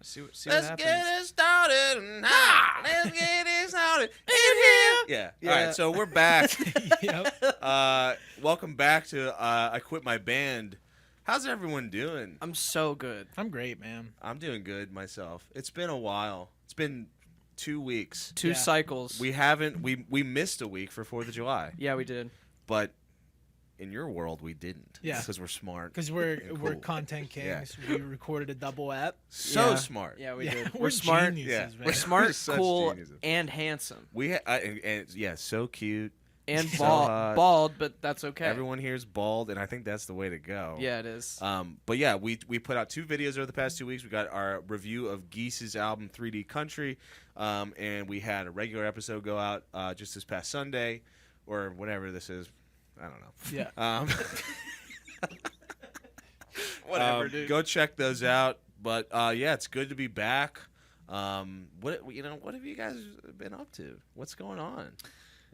See what Let's happens. get it started now. Let's get it started in here. Yeah. All right, so we're back. Yep. Welcome back to I Quit My Band. How's everyone doing? I'm so good. I'm great, man. I'm doing good myself. It's been a while. It's been 2 weeks. Two cycles. We missed a week for 4th of July. Yeah, we did. But in your world, we didn't. Yeah. Because we're smart. Because we're cool. content kings. Yeah. We recorded a double app. So smart. Yeah, we Yeah, did. we're smart. geniuses, Yeah. man. We're smart, We're such cool, geniuses. and handsome. So cute. And So hot. bald, but that's okay. Everyone here is bald, and I think that's the way to go. Yeah, it is. But yeah, we put out 2 videos over the past 2 weeks. We got our review of Geese's album 3D Country, and we had a regular episode go out just this past Sunday, or whenever this is. I don't know. Yeah. Whatever, dude. Go check those out. But yeah, it's good to be back. What have you guys been up to? What's going on?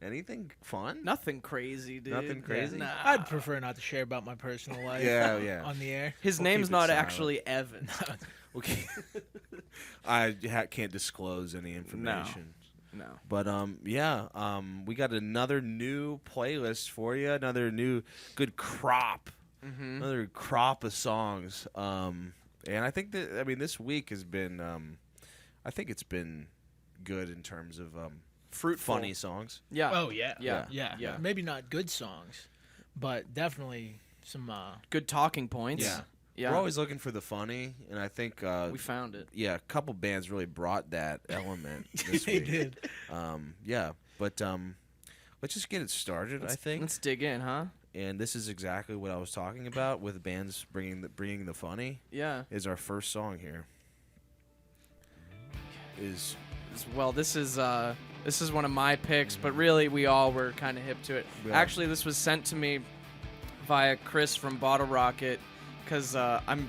Anything fun? Nothing crazy, dude. Nothing crazy? Nah. I'd prefer not to share about my personal life Yeah. on the air. His We'll name's keep it not silent. actually Evan. Okay. I can't disclose any information. No. But we got another new playlist for you. Another new good crop. Mm-hmm. Another crop of songs. And I think this week has been. I think it's been good in terms of Fruitful. funny songs. Yeah. Oh, yeah. Yeah. Yeah. Maybe not good songs, but definitely some... Good talking points. Yeah. Yeah. We're always looking for the funny, and I think we found it. yeah, a couple bands really brought that element this they week. did. Yeah, but let's just get it started. I think, Let's dig in, huh? and this is exactly what I was talking about with bands bringing the funny. Yeah. Is our first song here. Well, this is one of my picks, but really we all were kind of hip to it. Yeah. Actually, this was sent to me via Chris from Bottle Rocket because I'm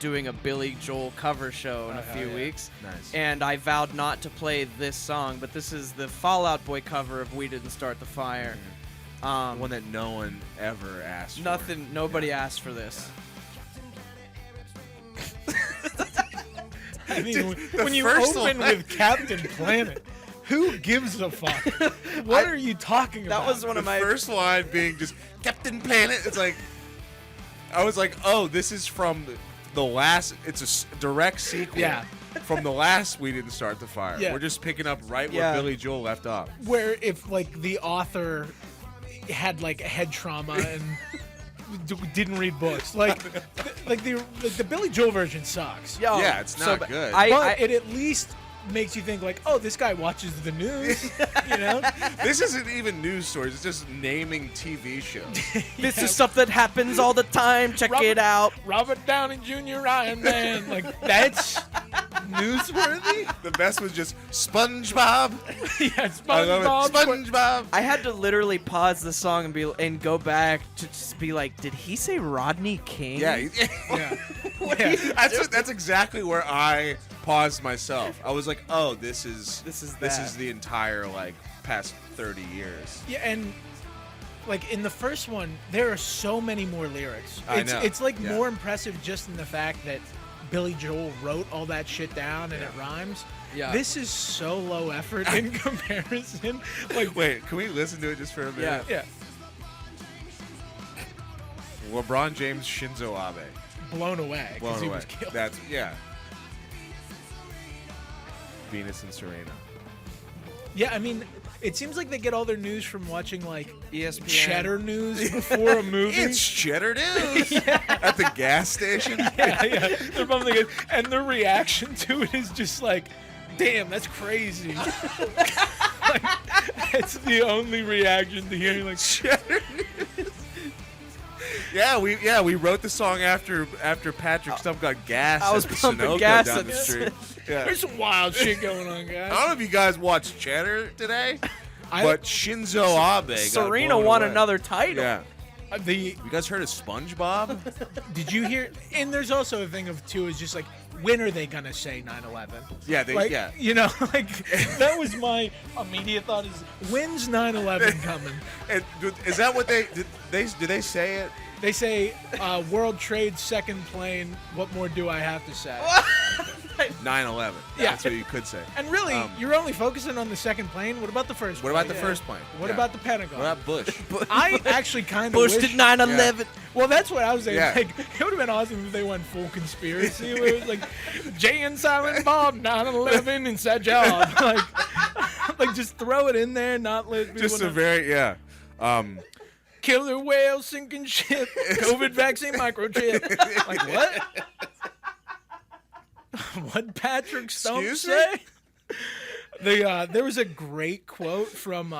doing a Billy Joel cover show in a few weeks. Nice. And I vowed not to play this song, but this is the Fall Out Boy cover of We Didn't Start the Fire. One that no one ever asked for. Nobody asked for this. I mean, Dude, when you first open line- with Captain Planet, who gives a fuck? What are you talking about? That was one The of my first line being just Captain Planet. It's like, I was like, oh, this is from the last. It's a direct sequel. Yeah. From the last We Didn't Start the Fire. Yeah. We're just picking up right Yeah. where Billy Joel left off. Where if like the author had like head trauma and didn't read books, like the Billy Joel version sucks. Yo, Yeah, it's not but good. But it at least makes you think like, oh, this guy watches the news, you know? This isn't even news stories. It's just naming TV shows. This is stuff that happens all the time. Check it out. Robert Downey Jr. Iron Man, like that's newsworthy. The best was just SpongeBob. Yeah, I love SpongeBob. it. SpongeBob. I had to literally pause the song and go back to just be like, did he say Rodney King? Yeah. Yeah. That's exactly where I paused myself. I was like, oh, this is the entire like past 30 years. Yeah, and like in the first one, there are so many more lyrics. I know. It's like Yeah. more impressive just in the fact that Billy Joel wrote all that shit down and it rhymes. Yeah. This is so low effort in comparison. Like, Wait, can we listen to it just for a minute? Yeah. LeBron James, Shinzo Abe. blown away because Blown he away. was killed. That's Venus and Serena. Yeah, I mean, it seems like they get all their news from watching like ESPN. Cheddar news before a movie. It's Cheddar news at the gas station. yeah. They're bumping it, and their reaction to it is just like, "Damn, that's crazy." Like, it's the only reaction to hearing like Cheddar news. Yeah, we wrote the song after Patrick Stump got gas. I was at the pumping Sunoco gas down at the the- street. Yeah. There's some wild shit going on, I guys. don't know if you guys watched Cheddar today, I- but Shinzo Abe got Serena blown won away. another title. Yeah. The You guys heard of SpongeBob? did you hear? And there's also a thing of too is just like, when are they gonna say 9/11? Yeah, Like, yeah. you know, like that was my immediate thought: is when's 9/11 coming? And is that what they say it? They say World Trade second plane. What more do I have to say? 9/11. Yeah. That's what you could say. And really, you're only focusing on the second plane. What about the first What plane? about the first plane? What Yeah. about the Pentagon? What about Bush? I actually kind of Bush wish... did 9/11. Well, that's what I was saying. Yeah. Like, it would have been awesome if they went full conspiracy. Where it was like, Jay and Silent Bob, 9/11 inside job. Like, just throw it in there, not let people Just know. a very Killer whale sinking ship, COVID vaccine microchip. Like, what? What Patrick Stump Excuse me? say? There was a great quote from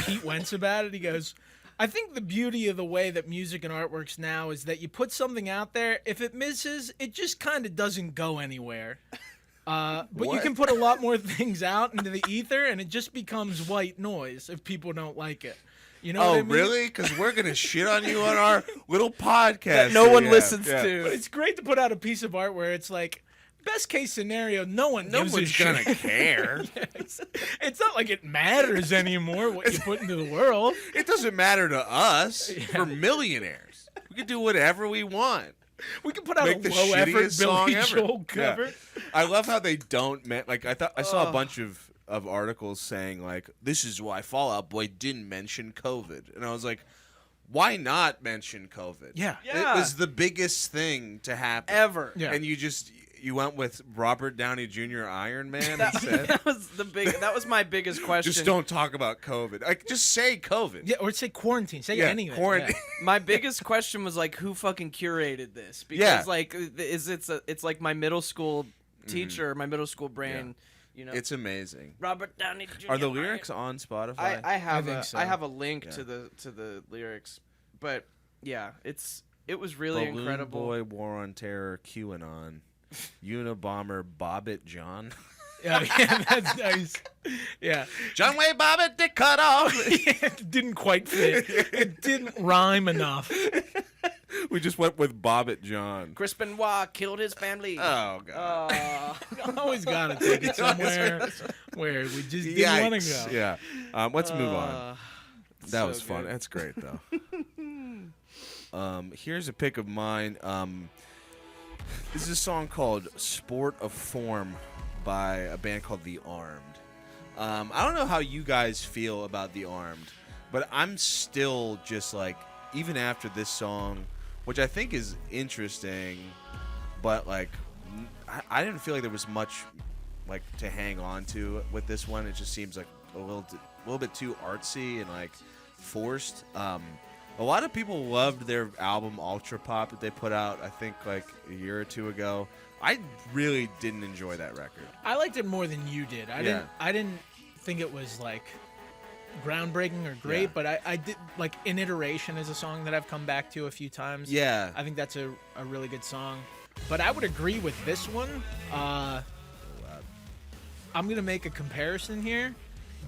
Pete Wentz about it. He goes, I think the beauty of the way that music and art works now is that you put something out there. If it misses, it just kind of doesn't go anywhere. But you What? can put a lot more things out into the ether, and it just becomes white noise if people don't like it. You know what I mean? Really? Because we're going to shit on you on our little podcast. That no one Yeah, listens yeah. to. But it's great to put out a piece of art where it's like, best case scenario, no one gives a one's shit. going to care. It's not like it matters anymore what you put into the world. It doesn't matter to us. We're millionaires. We can do whatever we want. We can put out Make a the low-effort shittiest song Billy ever. Joel Yeah. cover. I love how they don't I saw a bunch of articles saying like, this is why Fall Out Boy didn't mention COVID, and I was like, why not mention COVID? Yeah. Yeah. It was the biggest thing to happen Ever. Yeah. and you went with Robert Downey Jr. Iron Man instead. That was my biggest question. Just don't talk about COVID. Like, just say COVID. Yeah, or say quarantine. Say Yeah, anything. quarantine. My biggest question was like, who fucking curated this? Because Yeah. like, it's like my middle school teacher, my middle school brain. You know, It's amazing. Robert Downey Jr. Are the lyrics on Spotify? I have think a so. I have a link Yeah. to the lyrics, but yeah, it was really Balloon incredible. Boy, War on Terror, QAnon, Unabomber, Bobbit, John. Yeah, that's nice. Yeah. John Wayne Bobbit, Dick cut off. It didn't quite fit. It didn't rhyme enough. We just went with Bobbit John. Chris Benoit killed his family. Oh, God. Always gotta take it somewhere where we just didn't want to Yikes. go. Yeah. Let's move on. That so was fun. good. That's great, though. Here's a pick of mine. This is a song called Sport of Form by a band called The Armed. I don't know how you guys feel about The Armed, but I'm still just like, even after this song, which I think is interesting, but like, I didn't feel like there was much like to hang on to with this one. It just seems like a little bit too artsy and like forced. A lot of people loved their album Ultra Pop that they put out, I think, like a year or two ago. I really didn't enjoy that record. I liked it more than you did. Yeah. I didn't think it was like groundbreaking or great, Yeah. but I did like In Iteration is a song that I've come back to a few times. Yeah. I think that's a really good song. But I would agree with this one. I'm gonna make a comparison here.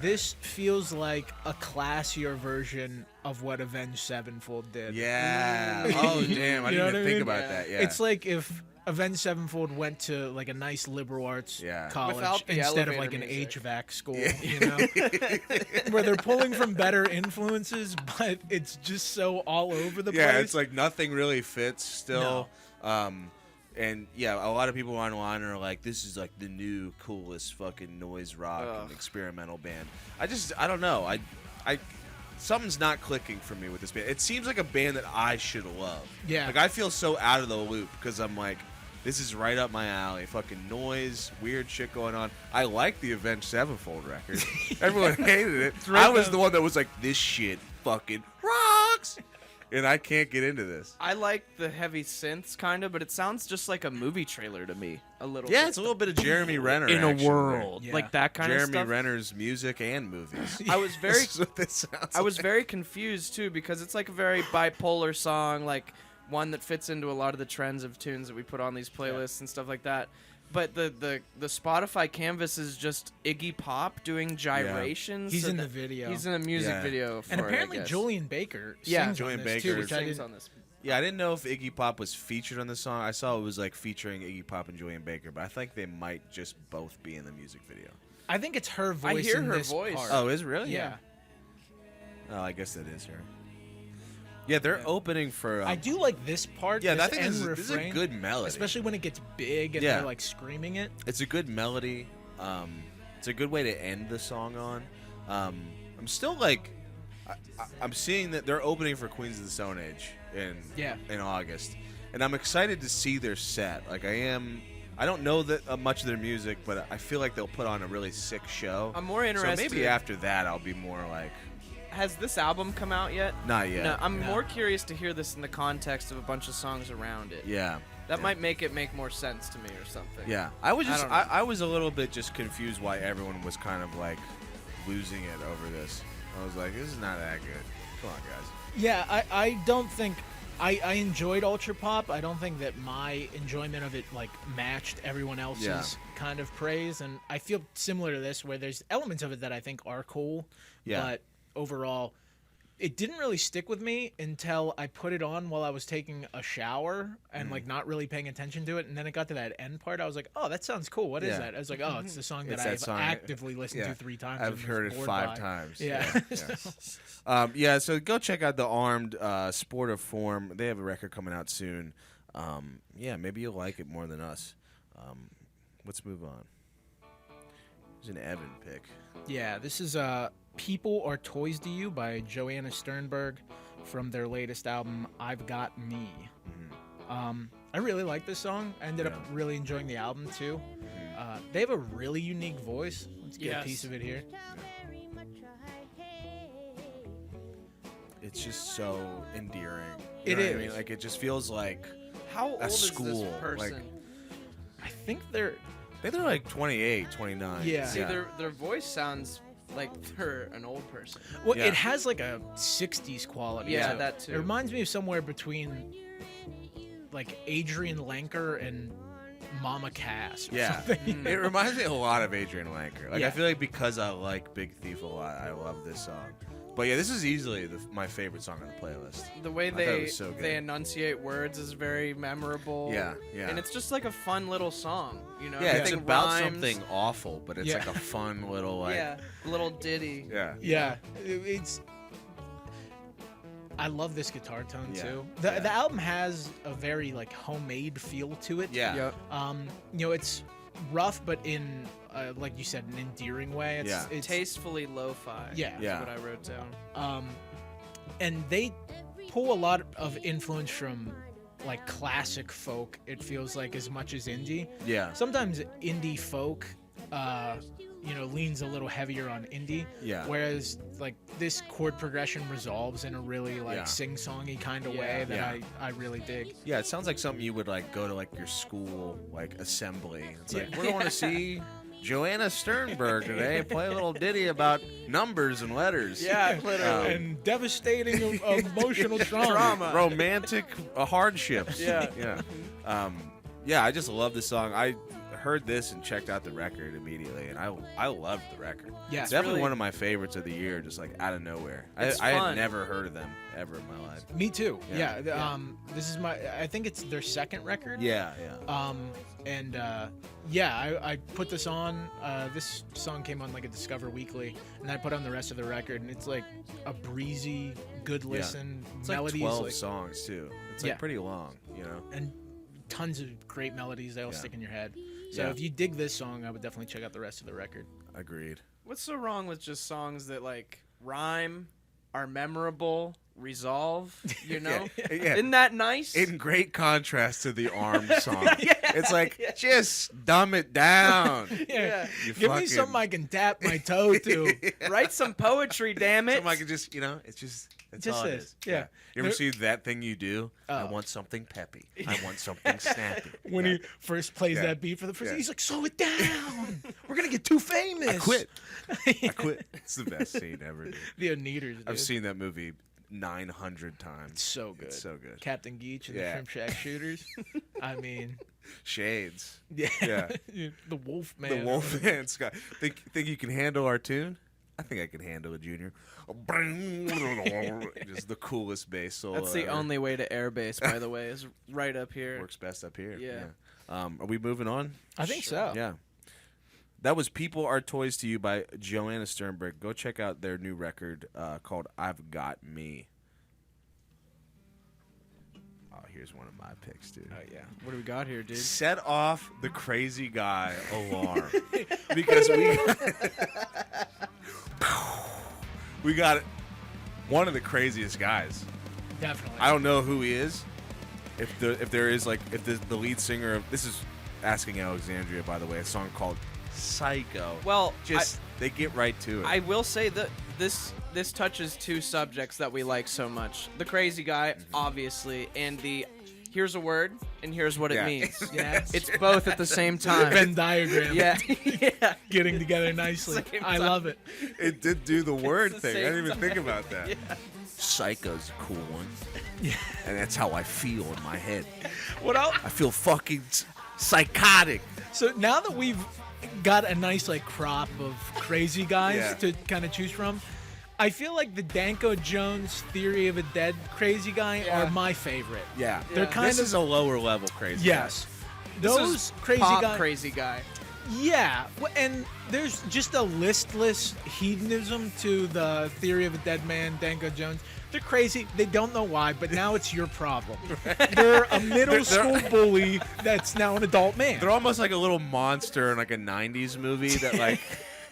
This feels like a classier version of what Avenged Sevenfold did. Yeah. Oh, damn. I You know didn't what even I think mean? about that. Yeah. It's like if Avenged Sevenfold went to like a nice liberal arts Yeah. college Without the instead of elevator like an music. HVAC school, you know, where they're pulling from better influences, but it's just so all over the place. yeah, it's like nothing really fits still. And yeah, a lot of people online are like, this is like the new coolest fucking noise rock and experimental band. I don't know. I something's not clicking for me with this band. It seems like a band that I should love. Yeah. Like I feel so out of the loop because I'm like, this is right up my alley. Fucking noise, weird shit going on. I like the Avenged Sevenfold record. Everyone hated it. right I was down- the one that was like, this shit fucking rocks. And I can't get into this. I like the heavy synths kind of, but it sounds just like a movie trailer to me a little. Yeah, bit. it's a little bit of Jeremy Renner in a action world Yeah. like that there. kind of Jeremy stuff. Renner's music and movies. I was very That's what this sounds I was like. very confused too because it's like a very bipolar song, like one that fits into a lot of the trends of tunes that we put on these playlists and stuff like that. But the Spotify canvas is just Iggy Pop doing gyrations. He's so in the that- video. He's in a music Yeah. video for and it, apparently I guess. Julian Baker Yeah. sings Julian on this Baker too, which I sings didn't. on this. Yeah, I didn't know if Iggy Pop was featured on the song. I saw it was like featuring Iggy Pop and Julian Baker, but I think they might just both be in the music video. I think it's her voice. I hear in her this voice. part. Oh, is it really? yeah. Oh, I guess that is her. Yeah, they're opening for. I do like this part. Yeah, this I think end this is refrain, a good melody, especially when it gets big and they're like screaming it. It's a good melody. It's a good way to end the song on. I'm still like, I'm seeing that they're opening for Queens of the Stone Age in August, and I'm excited to see their set. Like I don't know that much of their music, but I feel like they'll put on a really sick show. I'm more interested. So maybe after that, I'll be more like. Has this album come out yet? Not yet. No, I'm more curious to hear this in the context of a bunch of songs around it. Yeah. That might make it make more sense to me or something. Yeah. I was a little bit just confused why everyone was kind of like losing it over this. I was like, this is not that good. Come on, guys. Yeah, I don't think I enjoyed Ultra Pop. I don't think that my enjoyment of it like matched everyone else's kind of praise, and I feel similar to this where there's elements of it that I think are cool, but overall it didn't really stick with me until I put it on while I was taking a shower and like not really paying attention to it, and then it got to that end part. I was like, oh, that sounds cool. What is that? I was like, oh, it's the song that I've actively listened to 3 times. I've heard it 5 times. Yeah. So go check out the Armed Sport of Form. They have a record coming out soon. Maybe you'll like it more than us. Let's move on. There's an Evan pick. Yeah, this is People Are Toys to You by Joanna Sternberg from their latest album, I've Got Me. I really like this song. I ended up really enjoying the album, too. They have a really unique voice. Let's get a piece of it here. It's just so endearing. It is. I mean, like, it just feels like How old is school. this person? Like, I think they're like 28, 29. Yeah. See, their voice sounds like they're an old person. Well, it has like a 60s quality. Yeah, to it. that too. It reminds me of somewhere between like Adrian Lenker and Mama Cass or something. It reminds me a lot of Adrian Lenker. Like I feel like because I like Big Thief a lot, I love this song. But yeah, this is easily my favorite song on the playoust. The way so they enunciate words is very memorable. Yeah. And it's just like a fun little song, you know. Yeah, it's Everything about rhymes. something awful, but it's like a fun little like little ditty. Yeah. It's. I love this guitar tone too. The album has a very like homemade feel to it. Yeah. It's rough, but in like you said, an endearing way. It's tastefully lo-fi. Yeah. That's what I wrote down. And they pull a lot of influence from like classic folk. It feels like as much as indie. Yeah. Sometimes indie folk, leans a little heavier on indie. Yeah. Whereas like this chord progression resolves in a really like sing-songy kind of way that I really dig. Yeah, it sounds like something you would like go to like your school like assembly. It's like we're going to see Joanna Sternberg today play a little ditty about numbers and letters. Yeah, literally. And devastating emotional trauma. Romantic hardships. Yeah. I just love this song. I heard this and checked out the record immediately, and I loved the record. Yeah, it's definitely one of my favorites of the year, just like out of nowhere. I had never heard of them ever in my life. Me too. Yeah. This is I think it's their second record. Yeah. I put this on. This song came on like a Discover Weekly, and I put on the rest of the record, and it's like a breezy, good listen. It's melodies, like 12 songs too. It's like pretty long, and tons of great melodies that'll stick in your head. So if you dig this song, I would definitely check out the rest of the record. Agreed. What's so wrong with just songs that like rhyme, are memorable, resolve, Isn't that nice? In great contrast to the Armed song. It's like, just dumb it down. Give me something I can tap my toe to. Write some poetry, damn it. Something I can just, that's all it is. Yeah. You ever see That Thing You Do? I want something peppy. I want something snappy. When he first plays that beat for the first, he's like, slow it down. We're going to get too famous. I quit. It's the best scene ever, dude. The Oneaters, dude. I've seen that movie 900 times. It's so good. It's so good. Captain Geach and the Shrimp Shack Shooters. I mean, Shades. Yeah. The Wolf Man. The Wolf Man, Scott. Think you can handle our tune? I think I can handle it, Junior. Just the coolest bass solo. That's the ever. only way to air bass, by the way, is right up here. Works best up here. Yeah. Are we moving on? I think so. Yeah. That was People Are Toys to You by Joanna Sternberg. Go check out their new record called I've Got Me. one of my picks, dude. Oh yeah. What do we got here, dude? Set off the crazy guy alarm because we got one of the craziest guys. Definitely. I don't know who he is. If the lead singer of this is Asking Alexandria, by the way, a song called Psycho. Well, they get right to it. I will say that this touches two subjects that we like so much: the crazy guy, obviously, and the here's a word and here's what it means. Yeah. It's both at the same time. Venn diagram. Yeah, yeah. Getting together nicely. Same I time. love it. It did do the word the thing. I same didn't even think about that. Yeah. Psycho's a cool one. Yeah. And that's how I feel in my head. What else? I feel fucking psychotic. So now that we've got a nice like crop of crazy guys Yeah. to kind of choose from, I feel like the Danko Jones Theory of a Dead crazy guy Yeah. are my favorite. Yeah. They're Yeah. kind This of is a lower level crazy. yes. This Those is crazy pop guys. crazy guy. Yeah, and there's just a listless hedonism to the Theory of a Dead Man, Danko Jones. They're crazy. They don't know why, but now it's your problem. They're a middle school bully that's now an adult man. They're almost like a little monster in like a 90s movie that like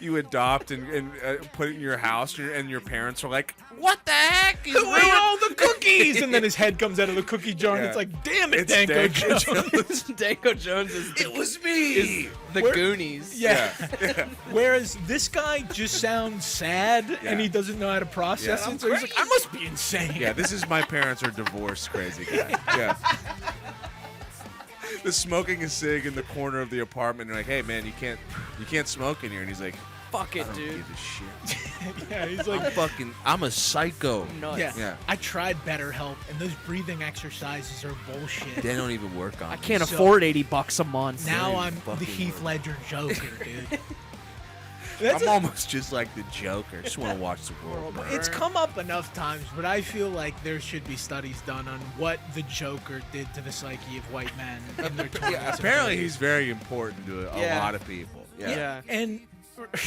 you adopt and put it in your house and your parents are like, what the heck? He's Who ate ruined-" all the cookies? And then his head comes out of the cookie jar, and Yeah. it's like, damn it, It's Danko Danko Jones. Danko Jones is It was me. the Where- Goonies. Yeah. Yeah. Whereas this guy just sounds sad, and Yeah. he doesn't know how to process Yeah. it. So he's like, I must be insane. Yeah, this is my parents are divorced crazy guy. Yeah. The smoking a cig in the corner of the apartment. And you're like, hey man, you can't smoke in here. And he's like, Fuck it, I don't dude. give a shit. Yeah, he's like, I'm a psycho. Nuts. yeah. Yeah. I tried BetterHelp, and those breathing exercises are bullshit. They don't even work on I me. can't So- afford $80 a month. Now Very I'm the fucking Heath work. Ledger Joker, dude. That's I'm a- almost just like the Joker. I just want to watch the world burn. It's come up enough times, but I feel like there should be studies done on what the Joker did to the psyche of white men in their 20s. Yeah, and apparently 30s. he's very important to a Yeah. lot of people. Yeah. Yeah. And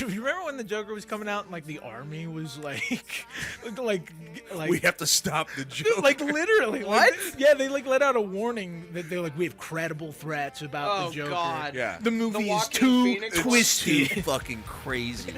you remember when the Joker was coming out and like the army was like We have to stop the Joker. like literally What? yeah, they like let out a warning that they're like, we have credible threats about Oh, the Joker. God. Yeah. The movie is Joaquin too Phoenix one? twisty. Too fucking crazy.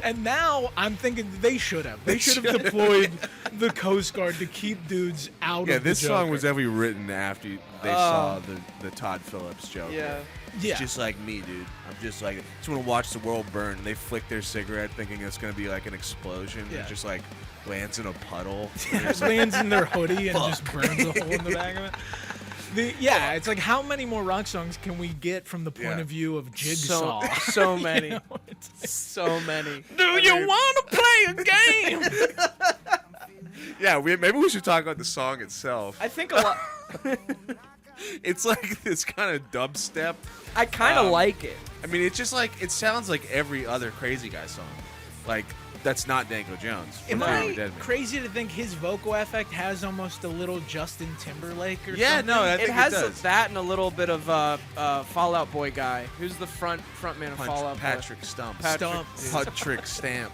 And now I'm thinking they should have. They should have deployed the Coast Guard to keep dudes out Yeah, of the this song was Joker. definitely written after they saw the Todd Phillips Joker. Yeah. Yeah. It's just like me, dude. I'm just like, just want to watch the world burn. And they flick their cigarette thinking it's going to be like an explosion. Yeah. It just like lands in a puddle. lands in their hoodie and just burns a hole in the back of it. Yeah, it's like how many more rock songs can we get from the point Yeah. of view of Jigsaw? So many. You know, it's like, So many. do you want to play a game? Yeah, maybe we should talk about the song itself. I think a lot. It's like this kind of dubstep. I kind of like it. I mean, it's just like, it sounds like every other Crazy Guy song. Like, that's not Danko Jones. Am from Fear of a I Dead Man. crazy to think his vocal effect has almost a little Justin Timberlake or Yeah, something? no, I think It has does. that and a little bit of Fallout Boy guy. Who's the frontman of Fallout Boy? Patrick Stump. Stump. Patrick Stamp.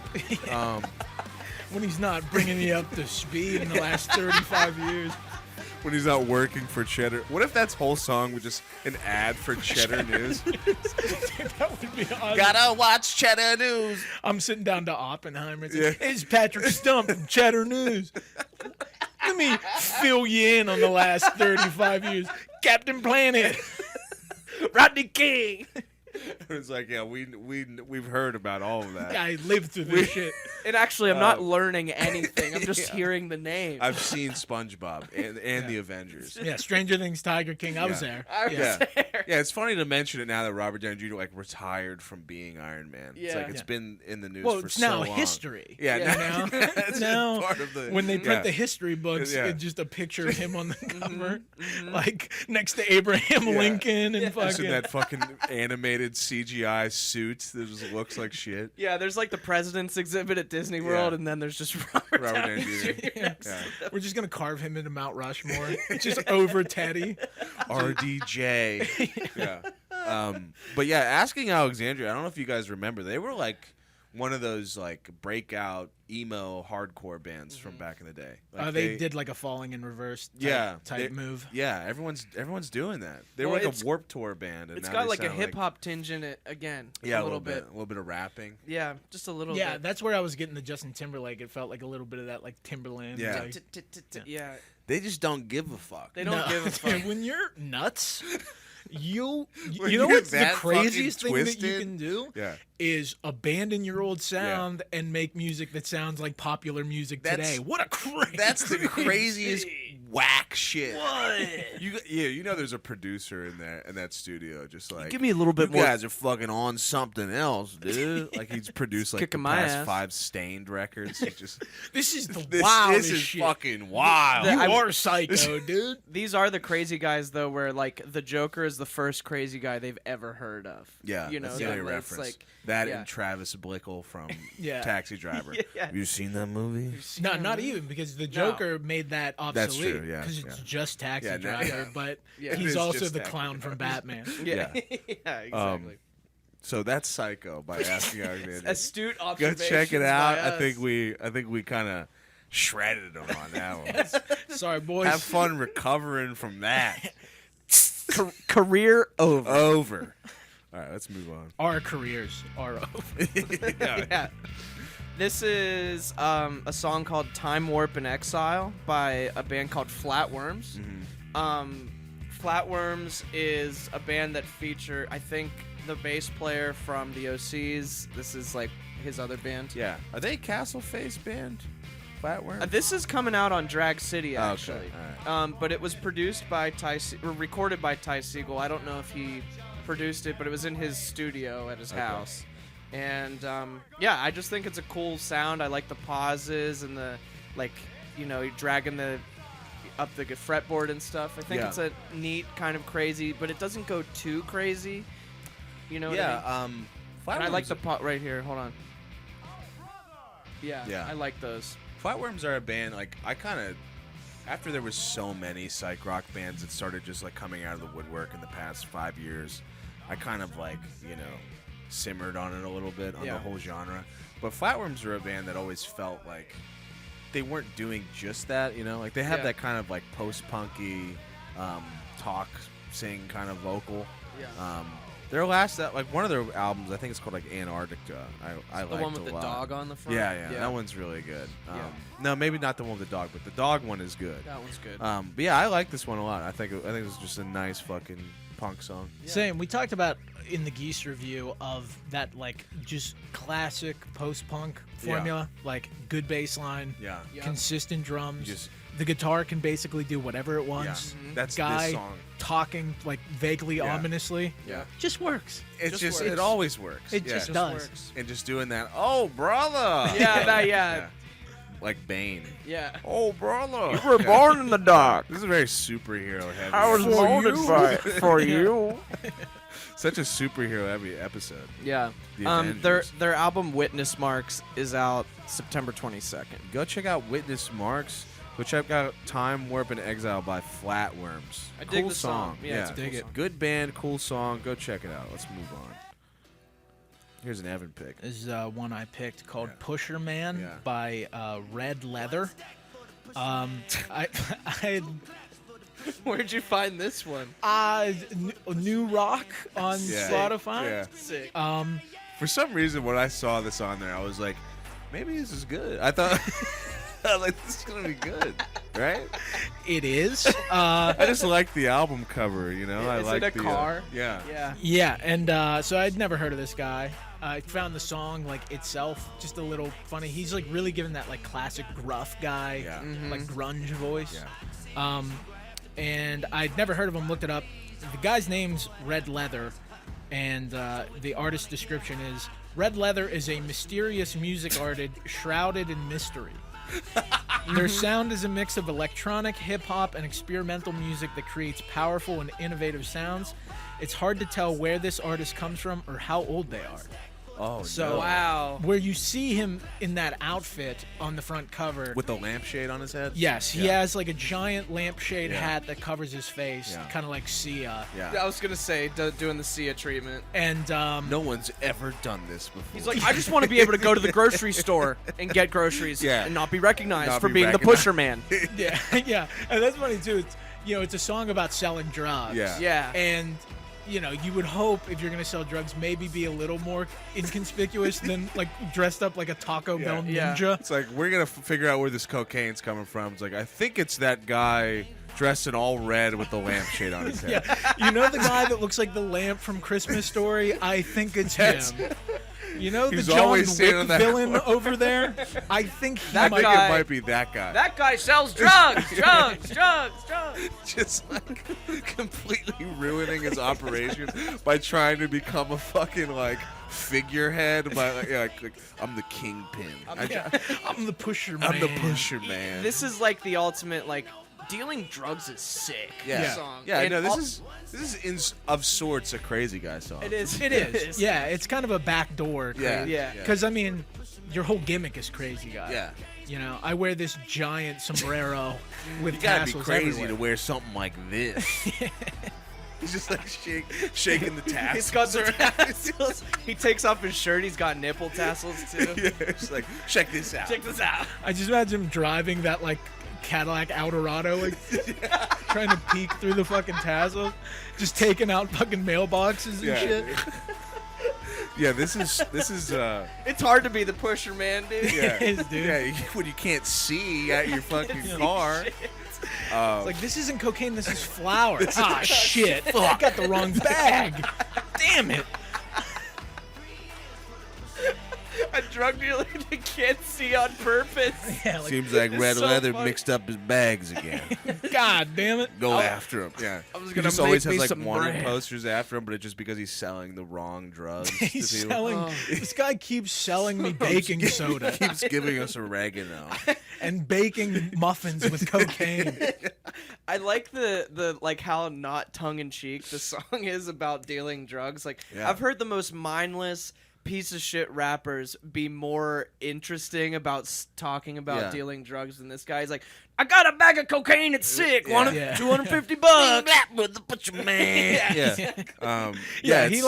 When he's not bringing you up to speed in the last 35 years. When he's not working for Cheddar. What if that whole song was just an ad for Cheddar News? That would be awesome. Gotta watch Cheddar News. I'm sitting down to Oppenheimer. It's, Yeah. like, it's Patrick Stump from Cheddar News. Let me fill you in on the last 35 years. Captain Planet. Rodney King. It's like, yeah, we've heard about all of that. I lived through this shit. And actually, I'm not learning anything. I'm just Yeah. hearing the name. I've seen SpongeBob and the Avengers. Yeah, Stranger Things, Tiger King. I was Yeah. there. I was Yeah. there. Yeah, it's funny to mention it now that Robert Downey Jr. like retired from being Iron Man. It's Yeah. like it's Yeah. been in the news Well, for it's so now long. history. Yeah, now, that's now part of the when they print yeah. the history books, Yeah. it's just a picture of him on the cover, like next to Abraham Yeah. Lincoln and Just fucking. in that fucking animated CGI suit that just looks like shit. Yeah, there's like the President's Exhibit at Disney World, Yeah. and then there's just Robert Robert Downey Downey Jr. Jr. Yeah. Yeah. We're just gonna carve him into Mount Rushmore, just over Teddy. RDJ. Yeah. But yeah, Asking Alexandria, I don't know if you guys remember, they were like one of those like breakout emo hardcore bands from back in the day. Like, they did like a Falling in Reverse type move. Yeah, everyone's doing that. They Well, were like a Warped Tour band. And It's now got they like a sound hip hop tinge in it again. Yeah, a little bit. A little bit of rapping. Yeah, just a little Yeah, bit. that's where I was getting the Justin Timberlake. It felt like a little bit of that like Timberland. Yeah. like- Yeah. They just don't give a fuck. They don't give a fuck. When you're nuts, you When know you're what's the that craziest fucking thing that you twisted. can do Yeah. is abandon your old sound and make music that sounds like popular music today. What a crazy! That's the craziest whack shit. What? You know, there's a producer in there in that studio, just like Give me a little bit you more. guys are fucking on something else, dude. Like he's produced like the Kicking my past ass. 5 Stained records. He just This is the this wildest is shit. fucking wild. You I'm- are psycho, dude. These are the crazy guys though, where like the Joker is the first crazy guy they've ever heard of. Yeah, you know, that's the only it's reference. like That yeah. and Travis Bickle from Yeah. Taxi Driver. Yeah. Have you seen that movie? No, not even because the Joker made that obsolete. That's true, yeah, because it's yeah. just Taxi Yeah, Driver, but Yeah. It he's is also just the Taxi clown from Batman. yeah, Yeah. yeah, exactly. So that's Psycho by Asking Alexandria. Astute Go observation. check it out. I think we kind of shredded them on that one. Sorry, boys. Have fun recovering from that. career over. Over. All right, let's move on. Our careers are over. Yeah. This is a song called Time Warp and Exile by a band called Flatworms. Flatworms is a band that feature, I think, the bass player from the OCs. This is like his other band. Yeah. Are they Castle Face band? Flatworm? This is coming out on Drag City, Oh, okay. actually. All But it was produced by or recorded by Ty Segall. I don't know if he produced it, but it was in his studio at his house. And yeah, I just think it's a cool sound. I like the pauses and the you're dragging the up the fretboard and stuff. I think Yeah. it's a neat kind of crazy, but it doesn't go too crazy. You know what I mean? And I like the pot right here. Hold on. Yeah, I like those. Flatworms are a band, like, I kind of, after there was so many psych rock bands that started just, like, coming out of the woodwork in the past 5 years, I kind of, like, simmered on it a little bit, on the whole genre. But Flatworms are a band that always felt like they weren't doing just that, like, they have that kind of, like, post-punky, talk, sing kind of vocal. Yeah. Their last, one of their albums, I think it's called like Antarctica. I liked The one with a the lot. dog on the front? Yeah, that one's really good. Yeah. No, maybe not the one with the dog, but the dog one is good. That one's good. But yeah, I like this one a lot. I think it's just a nice fucking punk song. Yeah. Same. We talked about in the Geese review of that like just classic post-punk formula, like good bass line, Yeah. Yeah. consistent drums. Just The guitar can basically do whatever it yeah. wants. That's Guy this song. talking like vaguely Yeah. ominously. Yeah. Just works. It's Just just works. it always works. It yeah. just Just does. works. And just doing that. Oh, brother. Yeah. Like Bane. Yeah. Oh, brother. You were born in the dark. This is a very superhero heavy. I was episode. molded by it for you. Such a superhero heavy episode. Yeah. The Their Avengers. album Witness Marks is out September 22nd. Go check out Witness Marks. Go check out Time Warp and Exile by Flatworms. I dig cool the song. Yeah, it's a dig cool it. song. Good band, cool song. Go check it out. Let's move on. Here's an Evan pick. This is one I picked called Yeah. Pusherman Yeah. by Red Leather. I Where'd you find this one? New Rock on Yeah. Spotify. Yeah. Sick. For some reason, when I saw this on there, I was like, maybe this is good. I thought, like, this is gonna be good, right? It is. I just like the album cover, I Is like it a the car? yeah. Yeah. Yeah, and so I'd never heard of this guy. I found the song like itself just a little funny. He's like really giving that like classic gruff guy, Yeah. like grunge voice. Yeah. And I'd never heard of him. Looked it up. The guy's name's Red Leather, and the artist description is: Red Leather is a mysterious music artist shrouded in mystery. Their sound is a mix of electronic, hip-hop, and experimental music that creates powerful and innovative sounds. It's hard to tell where this artist comes from or how old they are. Oh, So no. Wow. where you see him in that outfit on the front cover. With the lampshade on his head? Yes, he Yeah. has like a giant lampshade Yeah. hat that covers his face, Yeah. kind of like Sia. Yeah. I was gonna say doing the Sia treatment. And No one's ever done this before. He's like, I just want to be able to go to the grocery store and get groceries Yeah. and not be recognized Not for be being the recognized. pusher man. yeah, yeah, and that's funny too. It's a song about selling drugs. Yeah. Yeah. And you would hope if you're gonna sell drugs, maybe be a little more inconspicuous than like dressed up like a Taco Bell Yeah. ninja. It's like, we're going to figure out where this cocaine's coming from. It's like, I think it's that guy dressed in all red with the lampshade on his head. Yeah, you know the guy that looks like the lamp from Christmas Story? I think it's him. You know the He's John always Wick standing on that villain corner. over there? I think he That I think guy- it might be that guy. That guy sells drugs, drugs, drugs, drugs. Just like completely ruining his operation by trying to become a fucking like figurehead. By like I'm the kingpin. I'm the pusher man. I'm the pusher man. This is like the ultimate like dealing drugs is sick. yeah, Song. yeah. And No, all- this is of sorts a crazy guy song. It is. It is. Yeah, it's kind of a backdoor. Yeah, Yeah. Because I mean, your whole gimmick is crazy, guy. Yeah. I wear this giant sombrero with You gotta be tassels crazy everywhere. to wear something like this. He's just like shaking the tassels. He's got the tassels. He takes off his shirt. He's got nipple tassels too. Yeah, it's like, check this out. Check this out. I just imagine him driving that like Cadillac Eldorado, like trying to peek through the fucking tassels, just taking out fucking mailboxes and Yeah. shit. Yeah, this is It's hard to be the pusher man, dude. yeah, It is, dude. yeah. When you can't see at your fucking car. It's like, this isn't cocaine, this is flour. Ah, shit. I got the wrong bag. Damn it. A drug dealer that can't see on purpose. Yeah, like, Seems like It's Red so Leather funny. mixed up his bags again. God damn it. Go after him. Yeah. I was He gonna just always make me has like some wanted bread. posters after him, but it's just because he's selling the wrong drugs. He's to people. selling. This guy keeps selling me baking soda Keeps giving us oregano. and baking muffins with cocaine. I like the like how not tongue in cheek the song is about dealing drugs. Like Yeah. I've heard the most mindless piece of shit rappers be more interesting about talking about Yeah. dealing drugs than this guy. He's like, I got a bag of cocaine. It's sick. Want it? Yeah. $250. Man. Yeah. Yeah, it's- he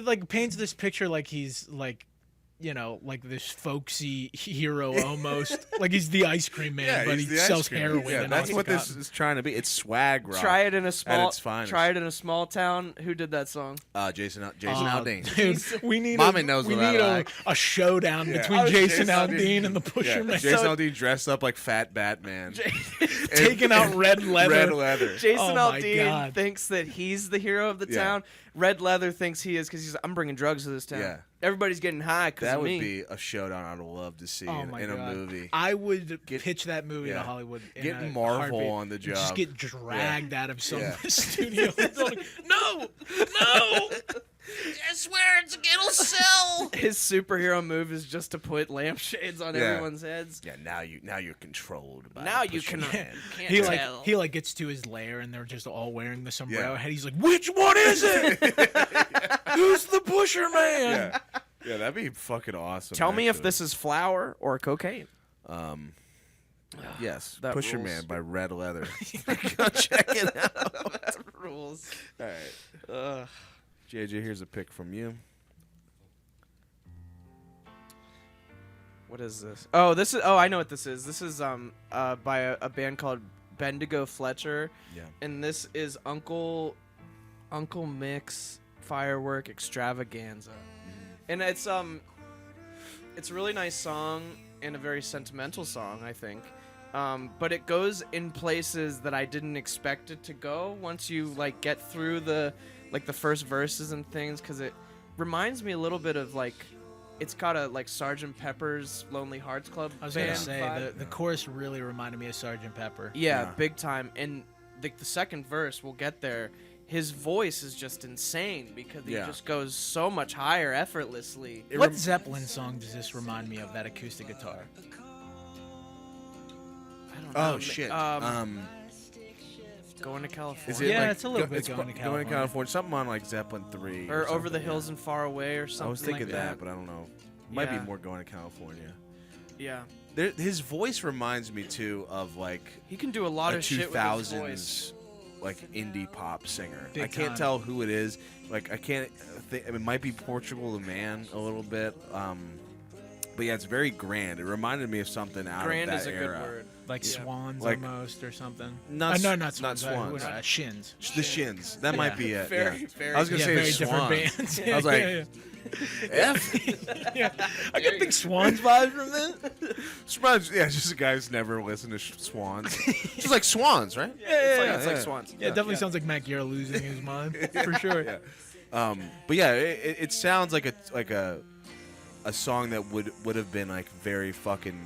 like paints this picture like he's like, like this folksy hero almost. Like he's the ice cream man, Yeah, but he's he the ice sells cream. heroin. Yeah, and that's what this Oxycontin. is trying to be. It's swag rock. Try it in a small. its finest. Try it in a small town. Who did that song? Jason Aldean. Dude, we need Mommy knows we what I need like. a showdown Yeah. between Oh, Jason Jason Aldean Aldean. and the Pusher Yeah, Man. Jason Aldean dressed up like Fat Batman. Taking out red leather. Red leather. Jason Oh my Aldean God. thinks that he's the hero of the Yeah. town. Red Leather thinks he is because he's. I'm bringing drugs to this town. Yeah. Everybody's getting high because That of would me. be a showdown I'd love to see Oh in my a God. movie. I would pitch that movie to Yeah. Hollywood. In Get a Marvel heartbeat. on the Just job. get dragged out of some Yeah. studio. It's like, no. I swear it'll sell. His superhero move is just to put lampshades on Yeah. everyone's heads. Yeah, now you're controlled by Now the you Pusher can. Man. Can't He tell. like gets to his lair and they're just all wearing the sombrero Yeah. head. He's like, which one is it? Who's the Pusher Man? Yeah. Yeah, that'd be fucking awesome. Tell me if actually. this is flour or cocaine. Yes, That Pusher rules. Man by Red Leather. Go check it out. That rules. All right. JJ, here's a pick from you. What is this? Oh, this is. Oh, I know what this is. This is by a band called Bendigo Fletcher, Yeah. and this is Uncle Mick's Firework Extravaganza, and it's a really nice song and a very sentimental song, I think. But it goes in places that I didn't expect it to go once you like get through the first verses and things, because it reminds me a little bit of like it's got a like Sgt. Pepper's Lonely Hearts Club I was band gonna say vibe. the chorus really reminded me of Sgt. Pepper. Yeah, Yeah. big time. And the second verse, we'll get there. His voice is just insane because he Yeah. just goes so much higher effortlessly. What Zeppelin song does this remind me of? That acoustic guitar. I don't know. Oh shit. Going to California. Is it Yeah, like, it's a little bit going to Going to California. California. Something on like Zeppelin 3. or Over something, the yeah. Hills and Far Away or something I was thinking like that, but I don't know. Might be Yeah. more Going to California. Yeah. His voice reminds me too of like He can do a lot a of shit with his voice. 2000s like indie pop singer. Big I can't time. tell who it is. Like I can't think. It might be Portugal the Man a little bit. But yeah, it's very grand. It reminded me of something out Grand of that is a era. good word. Like Yeah. swans Like- almost or something. Not no, s- not swans. not swans. Shins. The Shins. That might be it. Very, yeah. very I was gonna Yeah, say very Swans. different bands. I was like, yeah. F. Yeah. I get big Swans vibes from that. Swans. Yeah, just a guy who's never listened to Swans. Just like Swans, right? It's like Swans. Yeah, it definitely sounds like Mac Garrett losing his mind for sure. Yeah. But yeah, it sounds like a song that would have been like very fucking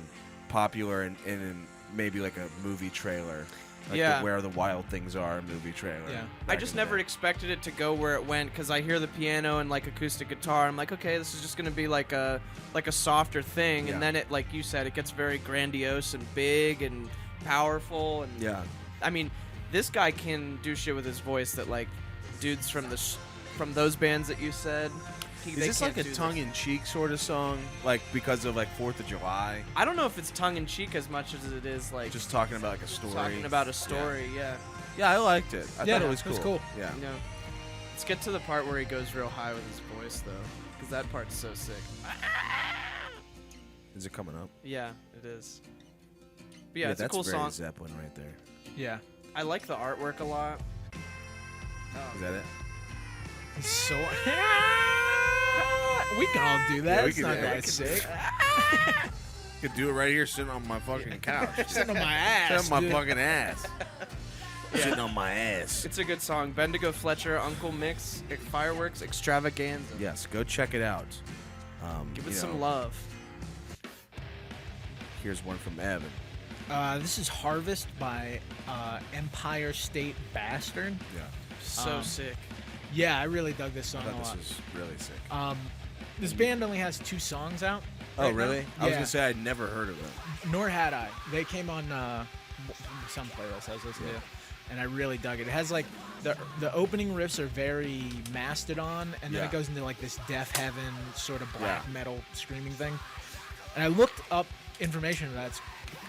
popular in maybe like a movie trailer. Like Yeah. the Where the Wild Things Are movie trailer. Yeah. I just never expected it to go where it went because I hear the piano and like acoustic guitar. I'm like, okay, this is just gonna be like a softer thing, Yeah. and then it, like you said, it gets very grandiose and big and powerful. And Yeah. I mean, this guy can do shit with his voice that like dudes from from those bands that you said. Is they this can't like a do this. tongue-in-cheek sort of song, like because of like 4th of July? I don't know if it's tongue in cheek as much as it is like Just talking about like a story. talking about a story. Yeah. Yeah, I liked it. I Yeah, thought it was it cool. was cool. Yeah. You know, let's get to the part where he goes real high with his voice though, because that part's so sick. Is it coming up? Yeah, it is. But yeah, it's a that's cool very song. Zeppelin right there. Yeah. I like the artwork a lot. Is that it? He's so. We can all do that. Yeah, we It's can- not yeah, that we can- sick. Could do it right here, sitting on my fucking couch. Sitting on my ass. Sitting on my dude. fucking ass. Sitting on my ass. It's a good song. Bendigo, Fletcher, Uncle Mick's Fireworks, Extravaganza. Yes, go check it out. Give it you some know, love. Here's one from Evan. This is Harvest by Empire State Bastard. Yeah, So sick. Yeah, I really dug this I song a thought lot. this was really sick. This band only has 2 songs out. Oh, right now. really? I was Yeah. gonna say I'd never heard of them. Nor had I. They came on some playlist I was listening to, and I really dug it. It has like the opening riffs are very Mastodon, and then Yeah. it goes into like this Death Heaven sort of black Yeah. metal screaming thing. And I looked up information of that. It's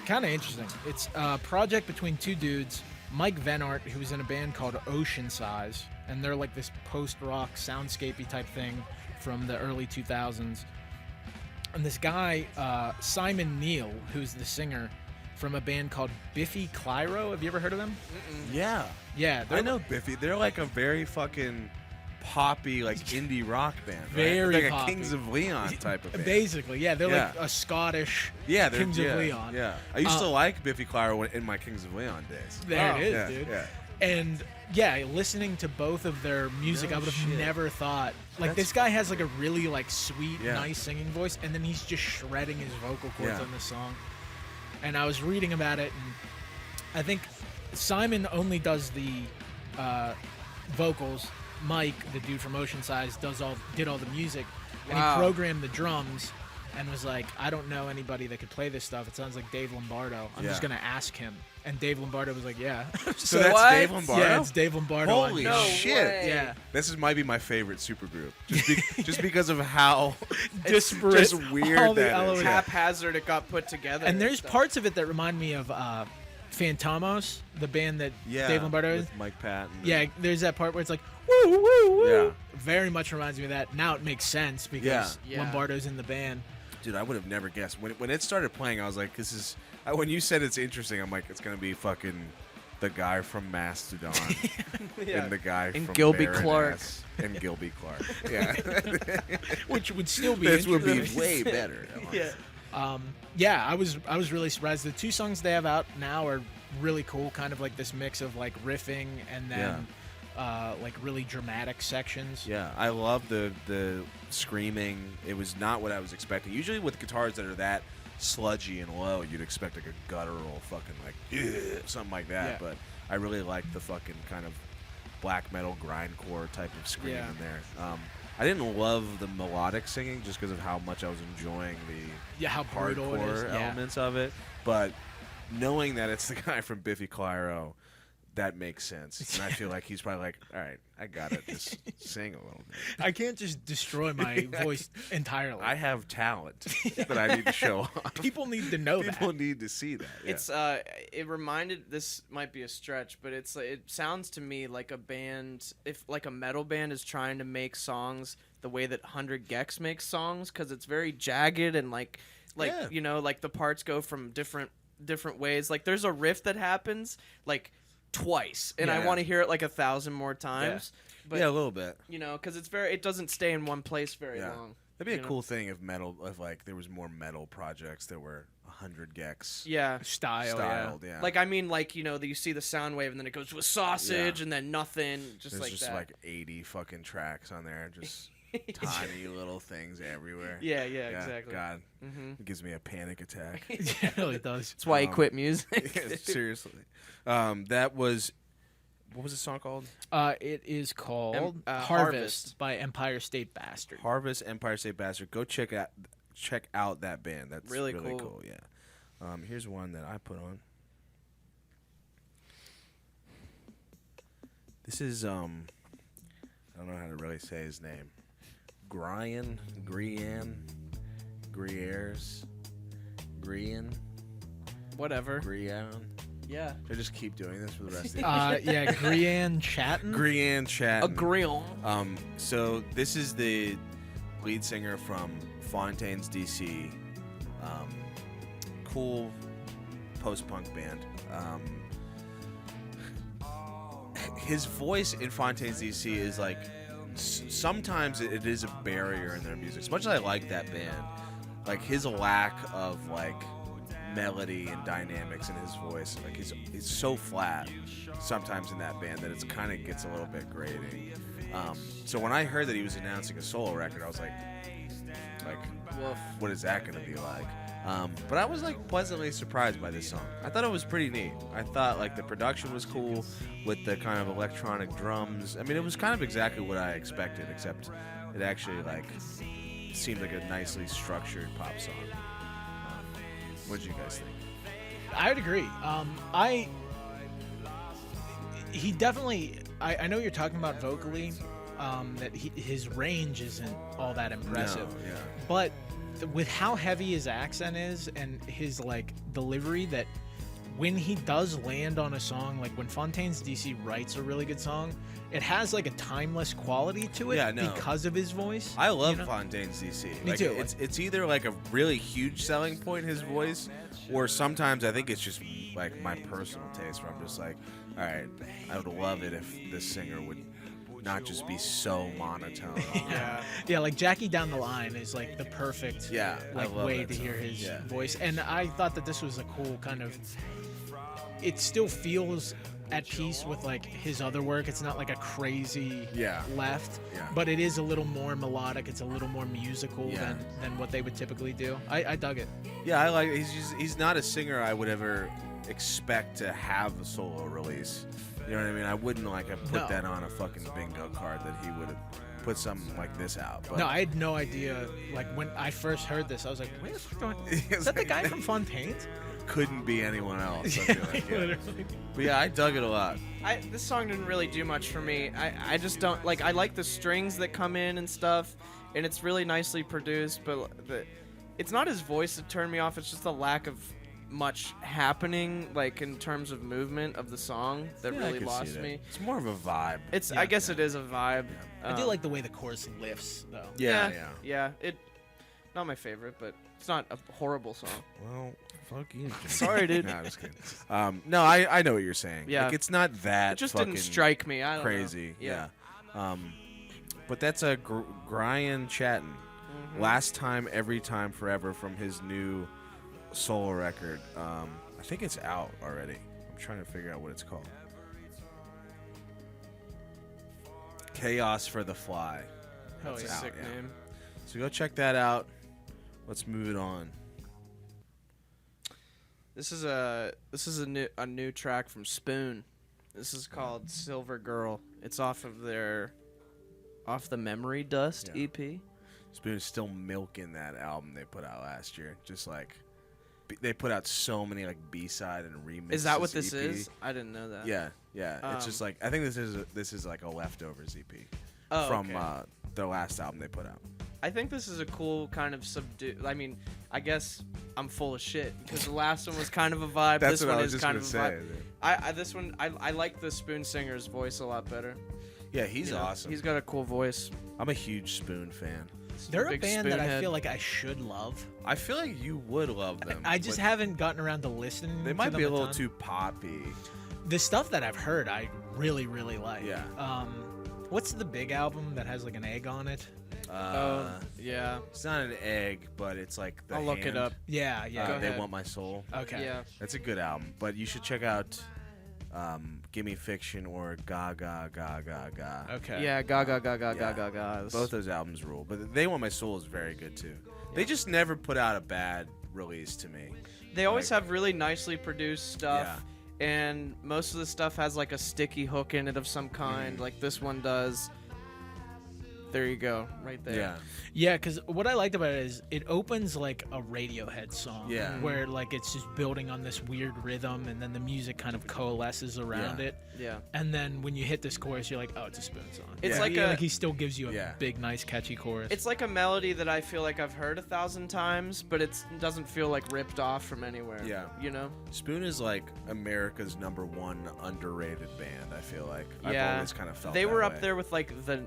kind of interesting. It's a project between 2 dudes, Mike Venart, who's in a band called Ocean Size, and they're like this post-rock soundscapey type thing from the early 2000s. And this guy, Simon Neal, who's the singer from a band called Biffy Clyro. Have you ever heard of them? Yeah, Yeah, I know Biffy. They're like a very fucking poppy, like indie rock band. Right? Very like a poppy. Kings of Leon type of band. Basically, yeah, they're like Yeah. a Scottish Yeah, they're Kings of yeah, Leon. Yeah, I used to like Biffy Clyro in my Kings of Leon days. There Oh, it is, yeah, dude. yeah. And yeah, listening to both of their music, No I would have shit. never thought. Like That's this guy has like a really like sweet, Yeah. nice singing voice, and then he's just shredding his vocal cords Yeah. on this song. And I was reading about it, and I think Simon only does the vocals. Mike, the dude from Ocean Size, did all the music, and Wow. he programmed the drums. And was like, I don't know anybody that could play this stuff. It sounds like Dave Lombardo. I'm just Yeah. gonna ask him. And Dave Lombardo was like, yeah. So that's what? Dave Lombardo. Yeah, it's Dave Lombardo. on Holy drums. shit! way. Yeah. This might be my favorite supergroup, just because of how Disparate. just weird all the that is. elements. Yeah. Haphazard it got put together. And there's stuff. parts of it that remind me of Phantomos, the band that Yeah, Dave Lombardo is. with Mike Patton. Yeah, there's that part where it's like, woo, woo, woo. Yeah. Very much reminds me of that. Now it makes sense because Yeah. Lombardo's in the band. Dude, I would have never guessed when it started playing. I was like, "This is." When you said it's interesting, I'm like, "It's gonna be fucking the guy from Mastodon Yeah. and the guy And from Gilby Baroness Clark. and Gilby Clark." Yeah, Which would still be this would be interesting. way better. Yeah, I was really surprised. The 2 songs they have out now are really cool, kind of like this mix of like riffing and then like really dramatic sections. Yeah, I love the screaming. It was not what I was expecting. Usually with guitars that are that sludgy and low, you'd expect like a guttural fucking like "Ugh," something like that. Yeah. But I really like the fucking kind of black metal grindcore type of scream Yeah. in there. I didn't love the melodic singing just because of how much I was enjoying the Yeah, how brutal it is. hardcore Yeah. elements of it. But knowing that it's the guy from Biffy Clyro, that makes sense. And I feel like he's probably like, all right, I gotta just sing a little bit. I can't just destroy my voice entirely. I have talent that I need to show off. People need to know that. People need to see that. Yeah. It's it reminded, this might be a stretch, but it sounds to me like a band, if like a metal band is trying to make songs the way that 100 Gex makes songs, because it's very jagged and like Yeah. you know, like the parts go from different ways. Like there's a riff that happens like twice, and I Yeah. want to hear it like 1,000 more times. But yeah, a little bit. you know, because it doesn't stay in one place very Yeah. long. That'd be you a know? cool thing if like there was more metal projects that were 100 Gex Yeah. styled. Yeah. Like, I mean, like, you know, you see the sound wave and then it goes to a sausage and then nothing, just there's like just that. like 80 fucking tracks on there, just tiny little things everywhere. Yeah, exactly. God, Mm-hmm. it gives me a panic attack. It really does. That's why he quit music. Yeah, seriously. That was, what was the song called? It is called Harvest. Harvest by Empire State Bastard. Harvest Empire State Bastard. Go check out that band. That's Really really cool. cool. Yeah. Here's one that I put on. This is I don't know how to really say his name. Grian, Whatever. Grian. Yeah. I just keep doing this for the rest of the Yeah, Grian Chatten. Grian Chatten. A Grian. So this is the lead singer from Fontaine's DC. Cool post-punk band. His voice in Fontaine's DC is like sometimes it is a barrier in their music. As much as I like that band, like his lack of like melody and dynamics in his voice, like he's so flat sometimes in that band that it kind of gets a little bit grating. So when I heard that he was announcing a solo record, I was like, Woof. what is that going to be like? But I was like pleasantly surprised by this song. I thought it was pretty neat. I thought like the production was cool with the kind of electronic drums. I mean, it was kind of exactly what I expected, except it actually like seemed like a nicely structured pop song. What did you guys think? I would agree. He definitely. I know you're talking about vocally, that his range isn't all that impressive. No, yeah. But with how heavy his accent is and his like delivery, that when he does land on a song, like when Fontaine's DC writes a really good song, it has like a timeless quality to it Yeah, no. because of his voice. I love you know? Fontaine's DC. Me Like, too. It's either like a really huge selling point, his voice, or sometimes I think it's just like my personal taste where I'm just like, all right, I would love it if this singer would not just be so monotone. Yeah, like Jackie Down the Line is like the perfect Yeah, I like love way that to hear song. his Yeah. voice. And I thought that this was a cool kind of, it still feels at peace with like his other work. It's not like a crazy Yeah. left, Yeah. but it is a little more melodic. It's a little more musical Yeah. than what they would typically do. I dug it. Yeah, I like. He's not a singer I would ever expect to have a solo release. You know what I mean? I wouldn't like have put No. that on a fucking bingo card that he would have put something like this out. But No, I had no idea. Like when I first heard this, I was like, "Wait, is that the guy from Fontaine's?" couldn't be anyone else. I feel like, yeah. Literally. But yeah, I dug it a lot. This song didn't really do much for me. I just don't like. I like the strings that come in and stuff, and it's really nicely produced. But it's not his voice that turned me off. It's just the lack of much happening, like in terms of movement of the song, that Yeah, I really could see lost that. me. It's more of a vibe. It's. I guess it is a vibe. I do like the way the chorus lifts, though. Yeah. It. Not my favorite, but it's not a horrible song. Well, fuck you. Jim. Sorry, dude. No, I'm just kidding. No, I know what you're saying. Yeah. Like, it's not that It just fucking didn't strike me. I don't crazy. know. Yeah. But that's a Grian Chatten. Mhm. Last Time, Every Time, Forever from his new solo record. I think it's out already. I'm trying to figure out what it's called. Chaos for the Fly. Oh, That's yeah. out, Sick yeah. name. So go check that out. Let's move it on. This is a new track from Spoon. This is called Silver Girl. It's off the Memory Dust Yeah. EP. Spoon is still milking that album they put out last year. Just like they put out so many like B-side and remixes. Is that what this EP. is? I didn't know that. Yeah, Yeah, it's just like I think this is like a leftovers EP from okay. the last album they put out. I think this is a cool kind of I mean, I guess I'm full of shit because the last one was kind of a vibe. That's this what one I was is just kind gonna of a say. vibe. This one I like the Spoon singer's voice a lot better. Yeah, he's You know, awesome. He's got a cool voice. I'm a huge Spoon fan. They're a Big band that I Spoonhead. feel like I should love. I feel like you would love them. I just but haven't gotten around to listening. They to might them be a little ton. too poppy. The stuff that I've heard, I really, really like. Yeah. What's the big album that has like an egg on it? Yeah. It's not an egg, but it's like the I'll look it hand. up. Yeah, yeah. Go They ahead. Want My Soul. Okay. Yeah. That's a good album, but you should check out Gimme Fiction or Ga Ga Ga Ga Ga. Okay. Yeah. Gaga. Yeah. Both those albums rule, but They Want My Soul is very good too. They just never put out a bad release to me. They always have really nicely produced stuff. Yeah. And most of the stuff has like a sticky hook in it of some kind, like this one does. There you go, right there. Yeah. Yeah, because what I liked about it is it opens like a Radiohead song. Yeah. Where like it's just building on this weird rhythm and then the music kind of coalesces around Yeah. it. Yeah. And then when you hit this chorus, you're like, oh, it's a Spoon song. It's Yeah. like Yeah, a. like he still gives you a Yeah. big, nice, catchy chorus. It's like a melody that I feel like I've heard 1,000 times, but it doesn't feel like ripped off from anywhere. Yeah. You know? Spoon is like America's #1 underrated band. I feel like I've Yeah. always kind of felt They that were up way. there with like the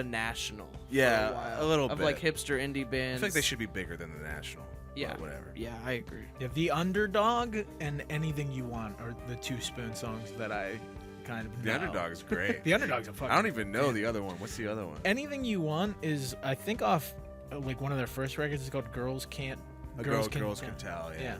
National. Yeah, for while, a little of bit. like hipster indie I bands. feel like they should be bigger than the National. Yeah. But whatever. Yeah, I agree. Yeah, The Underdog and Anything You Want are the two Spoon songs that I kind of The know. Underdog is great. The Underdog's a fucking... I don't even know the other one. What's the other one? Anything You Want is, I think, off like one of their first records. It's called Girls Can't... Girls Can Tell. Yeah.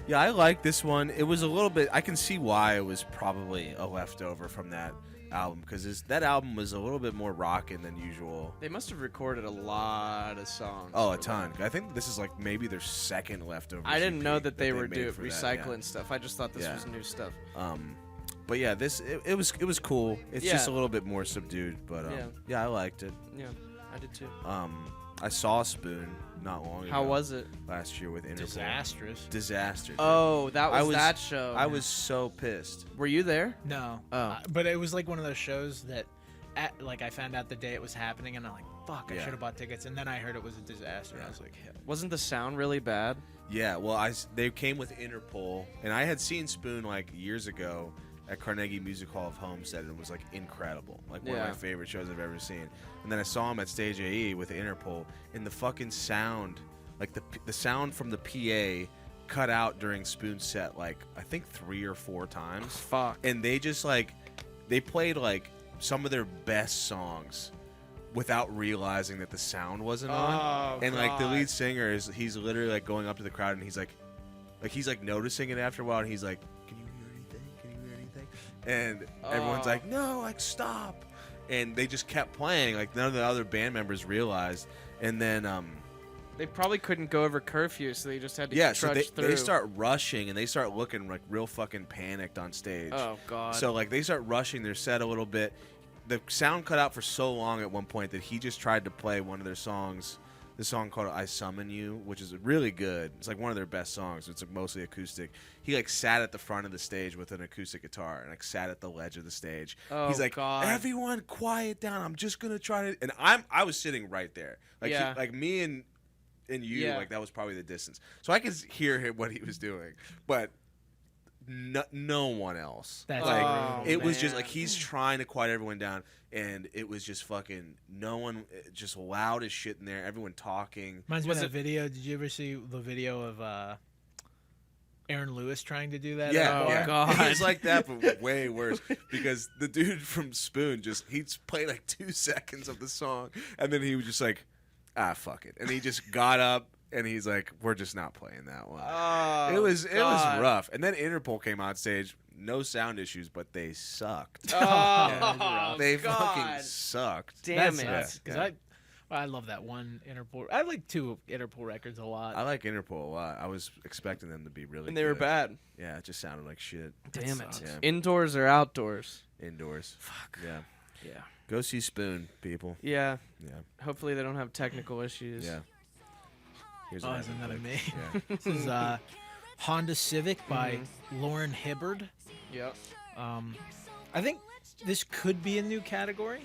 Yeah, I like this one. It was a little bit. I can see why it was probably a leftover from that album because that album was a little bit more rockin' than usual. They must have recorded a lot of songs. Oh, a for ton. that. I think this is like maybe their second leftover. I didn't EP know that they were made for that, recycling stuff. I just thought this Yeah. was new stuff. But yeah, it was cool. It's just a Yeah. little bit more subdued, but yeah, I liked it. Yeah, I did too. I saw Spoon not long ago. How was it? Last year with Interpol. Disastrous. Disaster. Oh, that was, was- that show. I was so pissed. Were you there? No. Oh. But it was like one of those shows that, like, I found out the day it was happening, and I'm like, fuck, I Yeah. should have bought tickets. And then I heard it was a disaster. And I Yeah. was like, hell. Wasn't the sound really bad? Yeah, well, they came with Interpol, and I had seen Spoon like years ago at Carnegie Music Hall of Homestead, and it was like incredible, like one of Yeah. my favorite shows I've ever seen. And then I saw him at Stage AE with Interpol, and the fucking sound, like the sound from the PA, cut out during Spoon's set like I think 3 or 4 times. Fuck. And they just like they played like some of their best songs without realizing that the sound wasn't on. Oh, And like the God. lead singer he's literally like going up to the crowd and he's like noticing it after a while and he's like, can you hear anything? Can you hear anything? And everyone's Oh. like, no, like stop. And they just kept playing. Like none of the other band members realized. And then They probably couldn't go over curfew, so they just had to yeah, so trudge through. they start rushing and they start looking like real fucking panicked on stage. Oh God. So like they start rushing their set a little bit. The sound cut out for so long at one point that he just tried to play one of their songs, the song called "I Summon You," which is really good. It's like one of their best songs. It's like mostly acoustic. He like sat at the front of the stage with an acoustic guitar and like sat at the ledge of the stage. Oh, He's like, God. "Everyone, quiet down. I'm just gonna try to." And I was sitting right there, like Yeah. like me and you, Yeah. like that was probably the distance, so I could hear him what he was doing, but. No one else. That's like Oh, it was just man. like he's trying to quiet everyone down, and it was just fucking no one, just loud as shit in there. Everyone talking. Reminds me Was of that it- video. Did you ever see the video of Aaron Lewis trying to do that? Yeah, at a bar? yeah. God. It was like that, but way worse because the dude from Spoon he'd play like 2 seconds of the song, and then he was just like, fuck it, and he just got up. And he's like, "We're just not playing that one." Oh, it was God. rough. And then Interpol came on stage, no sound issues, but they sucked. Oh, They God. fucking sucked. Damn That it. sucks, 'cause I love that one Interpol. I like 2 Interpol records a lot. I like Interpol a lot. I was expecting them to be really And they were good. bad. Yeah, it just sounded like shit. Damn it. Yeah. Indoors or outdoors? Indoors. Fuck. Yeah. Yeah. Go see Spoon, people. Yeah. Yeah. Hopefully they don't have technical issues. Yeah. Here's Oh, an isn't album that clip. amazing? Yeah. This is Honda Civic by Lauran Hibberd. Yep. I think this could be a new category,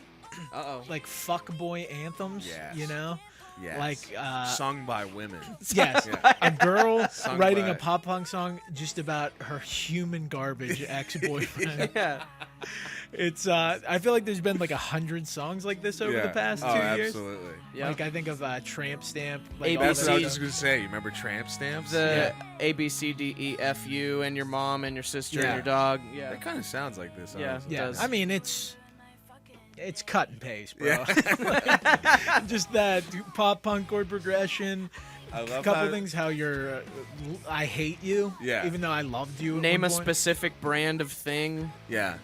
Uh-oh. like fuckboy anthems. Yes. You know, Yes. like Sung by women. yes, Yeah. a girl Sung writing by- a pop punk song just about her human garbage ex-boyfriend. Yeah. It's I feel like there's been like 100 songs like this over the past 2 years. Absolutely. Yep. Like I think of Tramp Stamp. Like ABC. all That's what I was that just stuff. gonna say. You remember tramp stamps? The A B C D E F U and your mom and your sister Yeah. and your dog. Yeah. That kind of sounds like this. Yeah. honestly. Yeah, does. I mean it's cut and paste, bro. Yeah. Just that pop punk chord progression. I A love couple how, things how you're I hate you. Yeah. Even though I loved you. at Name one a point. specific brand of thing. Yeah.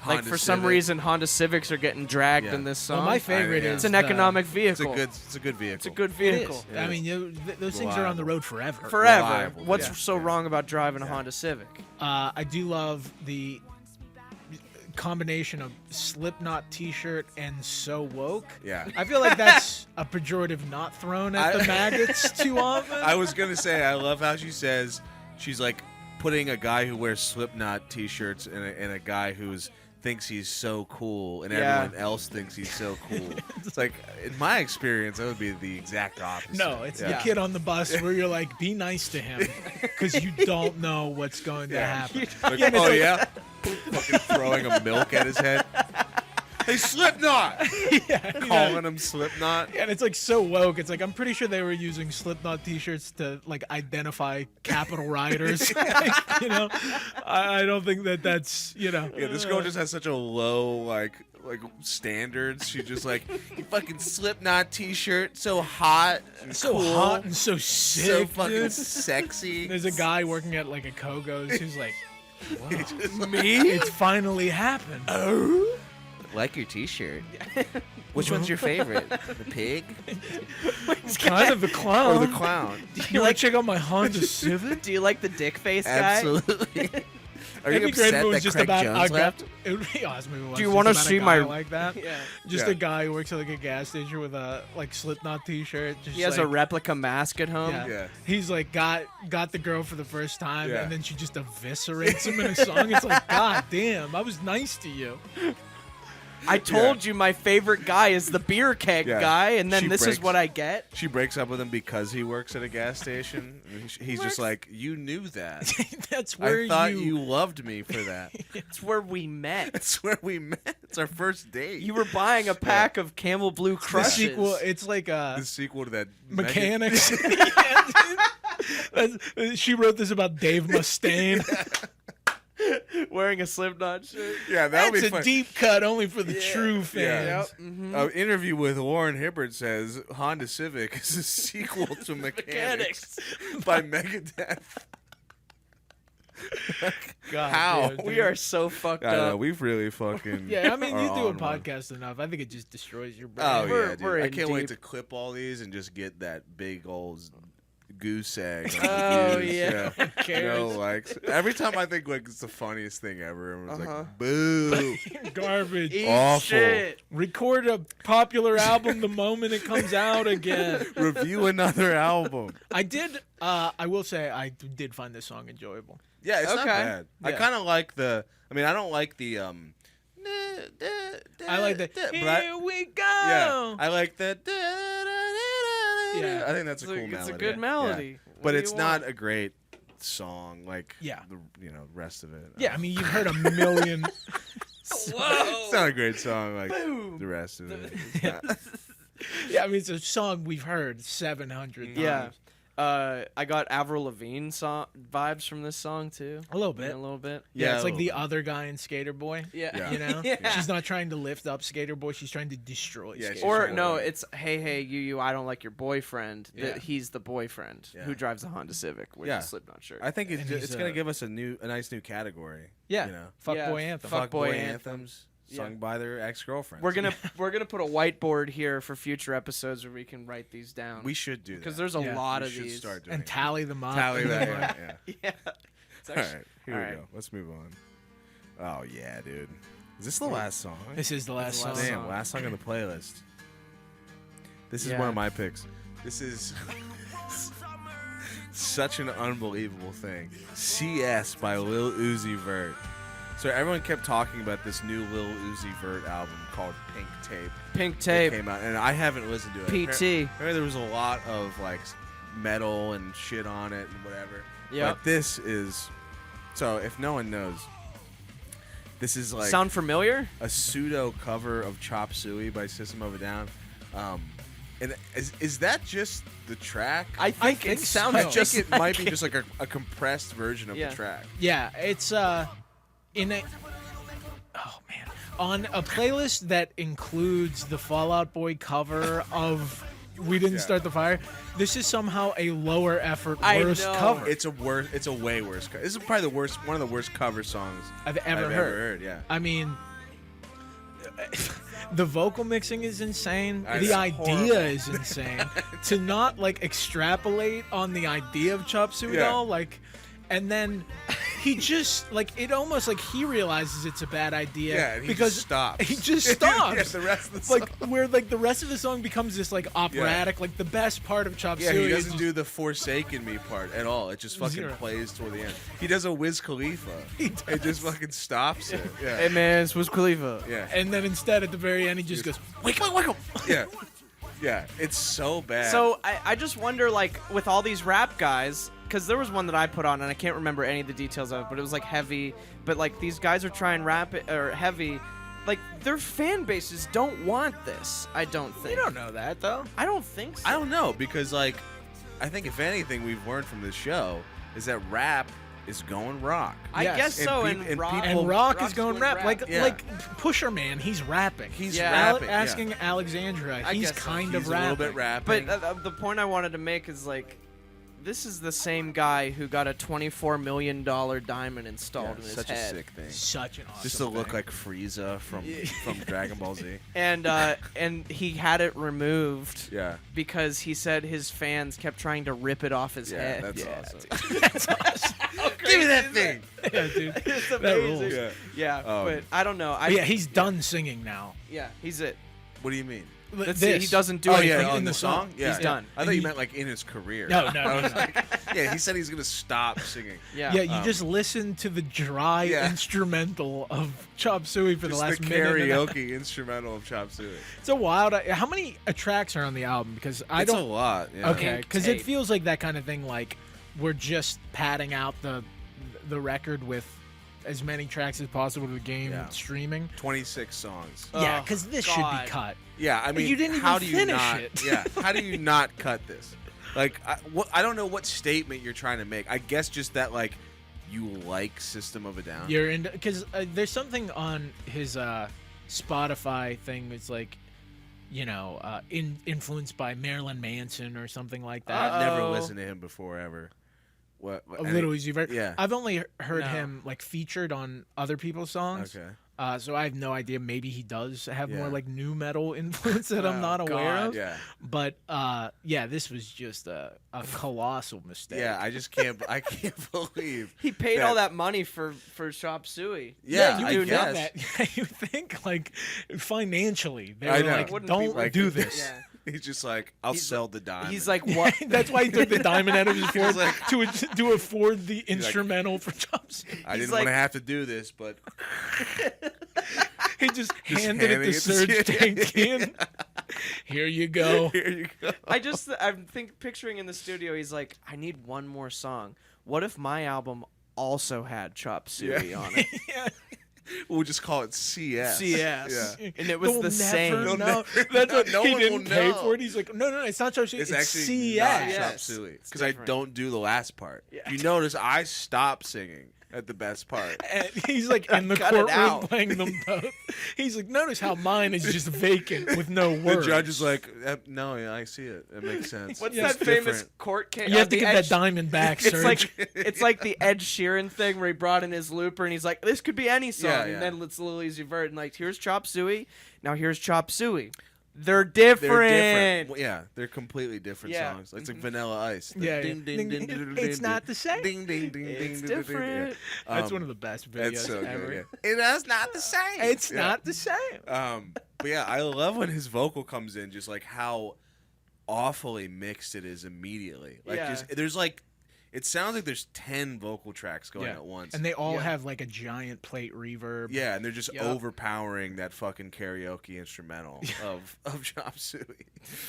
Like Honda for some Civic. reason, Honda Civics are getting dragged Yeah. in this Well, song. my favorite yeah. is it's an the- economic It's vehicle. a good vehicle. It's a good It vehicle. is. Yeah. I mean, those things are on the road forever. Forever. Reliable, What's yeah. so Yeah. wrong about driving a Yeah. Honda Civic? I do love the combination of Slipknot T-shirt and So Woke. Yeah. I feel like that's a pejorative not thrown at the maggots too often. I was gonna say I love how she says she's like putting a guy who wears Slipknot T-shirts and a guy who's thinks he's so cool and Yeah. everyone else thinks he's so cool. It's like in my experience that would be the exact opposite. No, it's the Yeah. kid on the bus where you're like, be nice to him because you don't know what's going to Yeah. happen. Like, Yeah, and it's oh like- yeah, fucking throwing a milk at his head. Hey, Slipknot! Yeah, Calling him Slipknot. and it's like so woke. It's like I'm pretty sure they were using Slipknot T-shirts to like identify Capitol rioters. Like, you know, I don't think that's Yeah, this girl just has such a low like standards. She just like you fucking Slipknot T-shirt, so hot, and so cool, hot and so so sick, fucking dude. sexy. There's a guy working at like a Kogo's who's like, wow, Me? it's finally happened. Like your T-shirt. Which one's your favorite? The pig Kind of the clown. or the clown? You want to check out my Honda Civic? Do you like the dick face guy? Absolutely. Are It'd you be great if upset it was that just Craig about Jones a left? guy. It would be awesome. If it was Do you just wanna about a see guy my- like that? Yeah. Just Yeah. a guy who works at like a gas station with a like Slipknot T-shirt. Just He has like, a replica mask at home. Yeah. Yeah. He's like got the girl for the first time, Yeah. and then she just eviscerates him in a song. It's like, God damn, I was nice to you. I told you my favorite guy is the beer keg Yeah. guy, and then She this is breaks- what I get. She breaks up with him because he works at a gas station. And he's just like, you knew that. That's where I thought you loved me for that. It's where we met. That's where we met. It's our first date. You were buying a pack of Camel Blue the Crushes. sequel. It's like the sequel to that Mechanics. Yeah, dude. She wrote this about Dave Mustaine. wearing a Slipknot shirt. Yeah, that would That's be a fun. deep cut only for the true Yeah. fans. An interview with Lauran Hibberd says Honda Civic is a sequel to Mechanics by Megadeth. God, How? dude, We are so fucked I know, up. we've really fucking. Yeah, I mean, you are do a on one. podcast enough. I think it just destroys your brain. Oh We're- yeah, dude. we're I in can't wait deep. to clip all these and just get that big old goose egg. on Oh, the news. yeah. Who cares? No likes. Every time I think like it's the funniest thing ever, everyone's Uh-huh. like, "Boo!" Garbage. Eat Awful. shit. Record a popular album the moment it comes out again. Review another album. I did. I will say I did find this song enjoyable. Yeah, it's not Okay. bad. I Yeah. kind of like the. I mean, I don't like the. I like the but Here we go. Yeah, I like the. Yeah. I think that's a It's cool a, melody. it's a good Yeah. melody. What But do it's you not want? a great song like Yeah. the rest of it. Yeah, I mean, you've heard a million. It's not a great song like the rest of it. It's not. Yeah, I mean, it's a song we've heard 700 times. Yeah. I got Avril Lavigne vibes from this song too. A little bit. A little bit. Yeah, Yeah, it's a like little the bit. other guy in Skater Boy. Yeah. You know? Yeah. She's not trying to lift up Skater Boy, she's trying to destroy Yeah, Skater she's Boy. Or trying no, to- it's hey you I don't like your boyfriend. Yeah. He's the boyfriend Yeah. who drives a Honda Civic with Yeah. a Slipknot shirt. I think And it's he's, gonna give us a nice new category. Yeah. You know, Fuckboy Yeah, Anthem. Fuckboy anthems sung Yeah. by their ex-girlfriends. we're gonna put a whiteboard here for future episodes where we can write these down. We should do that because there's a Yeah. lot we of should these. start doing and it. tally them up. Tally that. Yeah. Yeah. It's All actually- right, here all we right. go. Let's move on. Oh yeah, dude. Is this the last song? This is the last the last song. Damn, song. last song on the playlist. This is Yeah. one of my picks. This is such an unbelievable thing. CS by Lil Uzi Vert. So everyone kept talking about this new Lil Uzi Vert album called Pink Tape. Pink That Tape. came out, and I haven't listened to it. PT. Apparently there was a lot of like metal and shit on it and whatever. Yep. But this is, so if no one knows, this is like Sound familiar? a pseudo cover of Chop Suey by System of a Down. And is that just the track? I think it sounds I think just it like might be it. just like a compressed version of Yeah. the track. Yeah, it's in a on a playlist that includes the Fall Out Boy cover of We Didn't Yeah. Start the Fire. This is somehow a lower effort, I worse know. cover It's a way worse. This is probably one of the worst cover songs I've ever heard. Yeah. I mean, the vocal mixing is insane. I The know. idea Horrible. is insane. To not like extrapolate on the idea of Chop Suey Yeah. doll, like, and then he just like it almost like he realizes it's a bad idea Yeah, and he because just stops. He just stops. Yeah, the rest of the song. like where like the rest of the song becomes this like operatic, like the best part of Chop Yeah, Suey. he is doesn't just- do the Forsaken Me part at all. It just fucking Zero. plays toward the end. He does a Wiz Khalifa. It just fucking stops it. Yeah. Hey man, it's Wiz Khalifa. Yeah. And then instead at the very end he just goes, wake up. Yeah. Yeah. It's so bad. So I just wonder, like, with all these rap guys, because there was one that I put on, and I can't remember any of the details of it, but it was, like, heavy. But, like, these guys are trying rap it, or heavy. Like, their fan bases don't want this, I don't think. you don't know that though. I don't think so. I don't know because like I think if anything we've learned from this show is that rap is going rock. I Yes. guess And so, peop- and, and rock, people- And Rock is Rock's going rap. Like Yeah. like Pusherman, he's rapping. He's Yeah. rapping. yeah. Asking Alexandria, I he's guess so. kind He's of a rapping. little bit rapping. But the point I wanted to make is, like, this is the same guy who got a $24 million diamond installed in his such head. a sick thing. Such an awesome Just to look thing. like Frieza from Dragon Ball Z. And he had it removed Yeah. because he said his fans kept trying to rip it off his Yeah, head. that's Yeah, awesome. That's awesome. Give me that thing. Yeah, dude. It's That amazing. rules. Yeah. Yeah, but I don't know. But yeah, he's done singing now. yeah, he's it. What do you mean? That's This. it. He doesn't do Oh anything yeah, in on the the song. song. Yeah, He's done. I thought And you he- meant like in his career. No, I was no. like, yeah, he said he's gonna stop singing. Yeah. Yeah, you just listen to the dry Yeah. instrumental of Chop Suey for the Just last the minute. and a half. karaoke instrumental of Chop Suey. It's a wild. How many tracks are on the album? Because I It's a don't. lot. Yeah. Okay, Pink because it tape. feels like that kind of thing. Like we're just padding out the record with as many tracks as possible to gain Yeah. streaming. 26 songs. Yeah, Oh, because this should God. be cut. Yeah, I mean, You didn't how even do you finish not? it. Yeah, how do you not cut this? Like, I don't know what statement you're trying to make. I guess just that like you like System of a Down. You're in because there's something on his Spotify thing. It's like, influenced by Marilyn Manson or something like that. I've never Uh-oh. listened to him before ever. What? A Little Uzi Vert. Yeah. I've only heard No. him like featured on other people's songs. Okay. So I have no idea. Maybe he does have more Yeah. like new metal influence that I'm Oh, not aware God. of. Yeah. But yeah, this was just a colossal mistake. Yeah. I just can't. I can't believe. He paid all that money for Chop Suey. Yeah, you I would guess. think that. You think like financially they I were know. like, Wouldn't don't be like- do this. Yeah. He's just like, I'll sell the diamond. He's like, what? That's why he took the diamond out of his forehead like- to afford the instrumental for Chop Suey. I didn't like- want to have to do this, but He just handed it handing to it to Serge Serge. Tankian. Here you go. here you go. I'm picturing in the studio. He's like, I need one more song. What if my album also had Chop Suey Yeah. on it? Yeah. We'll just call it CS. CS. Yeah. And it was They'll the same. never They'll know. never That's know. what No he one didn't will pay know. for it. He's like, no, it's not Chop Suey. It's It's actually CS. not Chop Yes. Suey It's because I different. don't do the last part. Yeah. You notice I stop singing at the best part. And he's like in the Cut it courtroom out. playing them both. He's like, notice how mine is just vacant with no The words. judge is like, no, yeah, I see it. It makes sense. What's Yeah, that it's famous different. court case? you have to the get Ed that diamond back, It's Serge. it's like the Ed Sheeran thing where he brought in his looper and he's like, this could be any song. Yeah, yeah. And then it's Lil Uzi Vert and like, here's Chop Suey. Now here's Chop Suey. They're different. They're different. Well, yeah, they're completely different Yeah. songs. It's like Vanilla Ice. The Yeah, ding, yeah. ding, ding, ding, It's ding, not ding, the same. Ding, ding, ding, It's ding, ding, different. ding, yeah. That's one of the best videos That's so ever. good. Yeah. It is not the same. It's Yeah. not the same. But yeah, I love when his vocal comes in, just like how awfully mixed it is immediately. Like, Yeah. just there's like, it sounds like there's 10 vocal tracks going at once. And they all Yeah. have like a giant plate reverb. Yeah, and they're just Yup. overpowering that fucking karaoke instrumental of Chop Suey.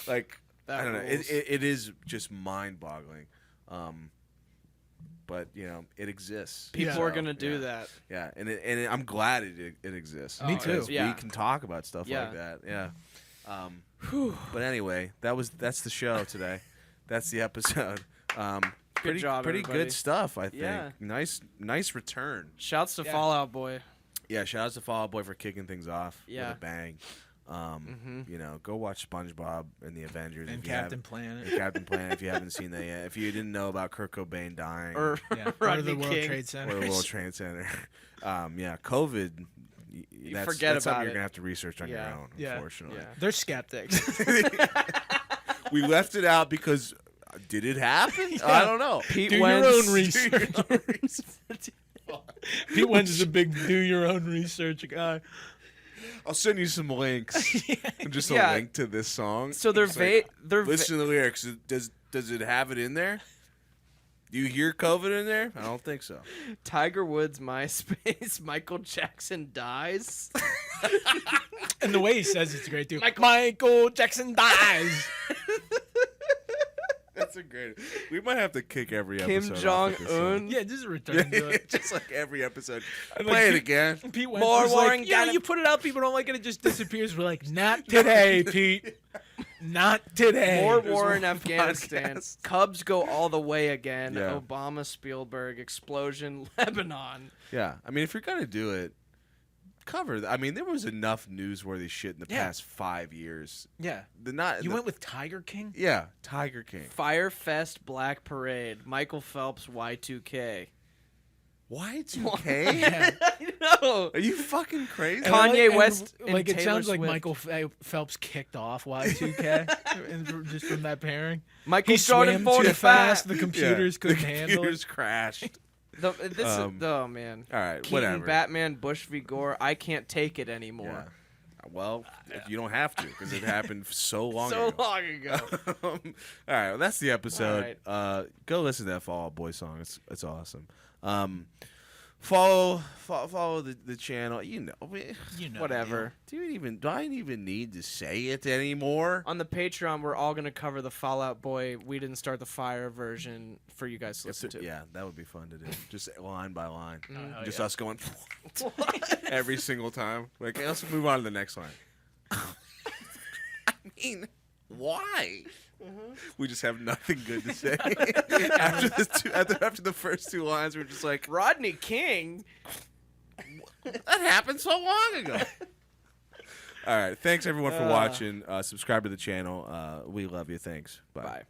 Like, That I don't know. rules. It is just mind-boggling. But, you know, it exists. People Yeah. are gonna do Yeah. that. Yeah, and I'm glad it exists. Me because too. Yeah. We can talk about stuff Yeah. like that. Yeah. But anyway, that's the show today. That's the episode. Pretty job, pretty everybody. good stuff, I think. Yeah. Nice return. Shouts to Yeah. Fallout Boy. Yeah, shout out to Fall Out Boy for kicking things off Yeah. with a bang. You know, go watch SpongeBob and the Avengers And if you haven't- Captain Planet. and Captain Planet if you haven't seen that yet. If you didn't know about Kurt Cobain dying Or Yeah. Or Rodney the World King. Trade Center. or the World Trade Center. Yeah, COVID. That's, forget that's something about you're it. gonna have to research on your Yeah. own, Yeah. unfortunately. Yeah. They're skeptics. We left it out because did it happen? I don't know. Pete Do your Wentz. own research. Pete Wentz is a big do your own research guy. I'll send you some links. Just a Yeah. link to this song. So they're Just like, they're listen to the lyrics. Does it have it in there? Do you hear COVID in there? I don't think so. Tiger Woods MySpace. Michael Jackson dies. And the way he says it's great too. Michael Jackson dies. That's a great. We might have to kick every Kim episode. Jong off with this song. Un. Yeah, just return to it. Just like every episode. And Play like it again. Pete Wentz More was Warren like, yeah, Gatto- you put it out, people don't like it, it just disappears. We're like, not today, Pete. Not today. More There's war in one Afghanistan. podcast. Cubs go all the way again. Yeah. Obama, Spielberg, explosion, Lebanon. Yeah, I mean, if you're gonna do it, cover. I mean, there was enough newsworthy shit in the Yeah. past 5 years. Yeah. You went with Tiger King? Yeah, Tiger King. Firefest Black Parade. Michael Phelps Y2K. Y2K? Yeah. I know. Are you fucking crazy? Kanye And, West and Like, it Taylor sounds like Swift. Michael Phelps kicked off Y2K and just from that pairing. Michael He Jordan swam too 45. fast. The computers couldn't the handle computers it. crashed. Oh man. All right, Keaton, whatever. Batman, Bush v. Gore. I can't take it anymore. Yeah. Well, if you don't have to, because it happened so long So ago. long ago. All right, well, that's the episode. All Go listen to that Fall Out Boy song. It's awesome. Follow the channel. You know, Whatever. do I even need to say it anymore? On the Patreon, we're all gonna cover the Fallout Boy "We Didn't Start the Fire" version for you guys to listen to. Yeah, that would be fun to do. Just line by line. hell Just yeah. us going every single time. Like, let's move on to the next line. I mean, why? We just have nothing good to say after the first two lines. We're just like, Rodney King. that happened so long ago. All right, thanks everyone for watching. Subscribe to the channel. We love you. Thanks. Bye. Bye.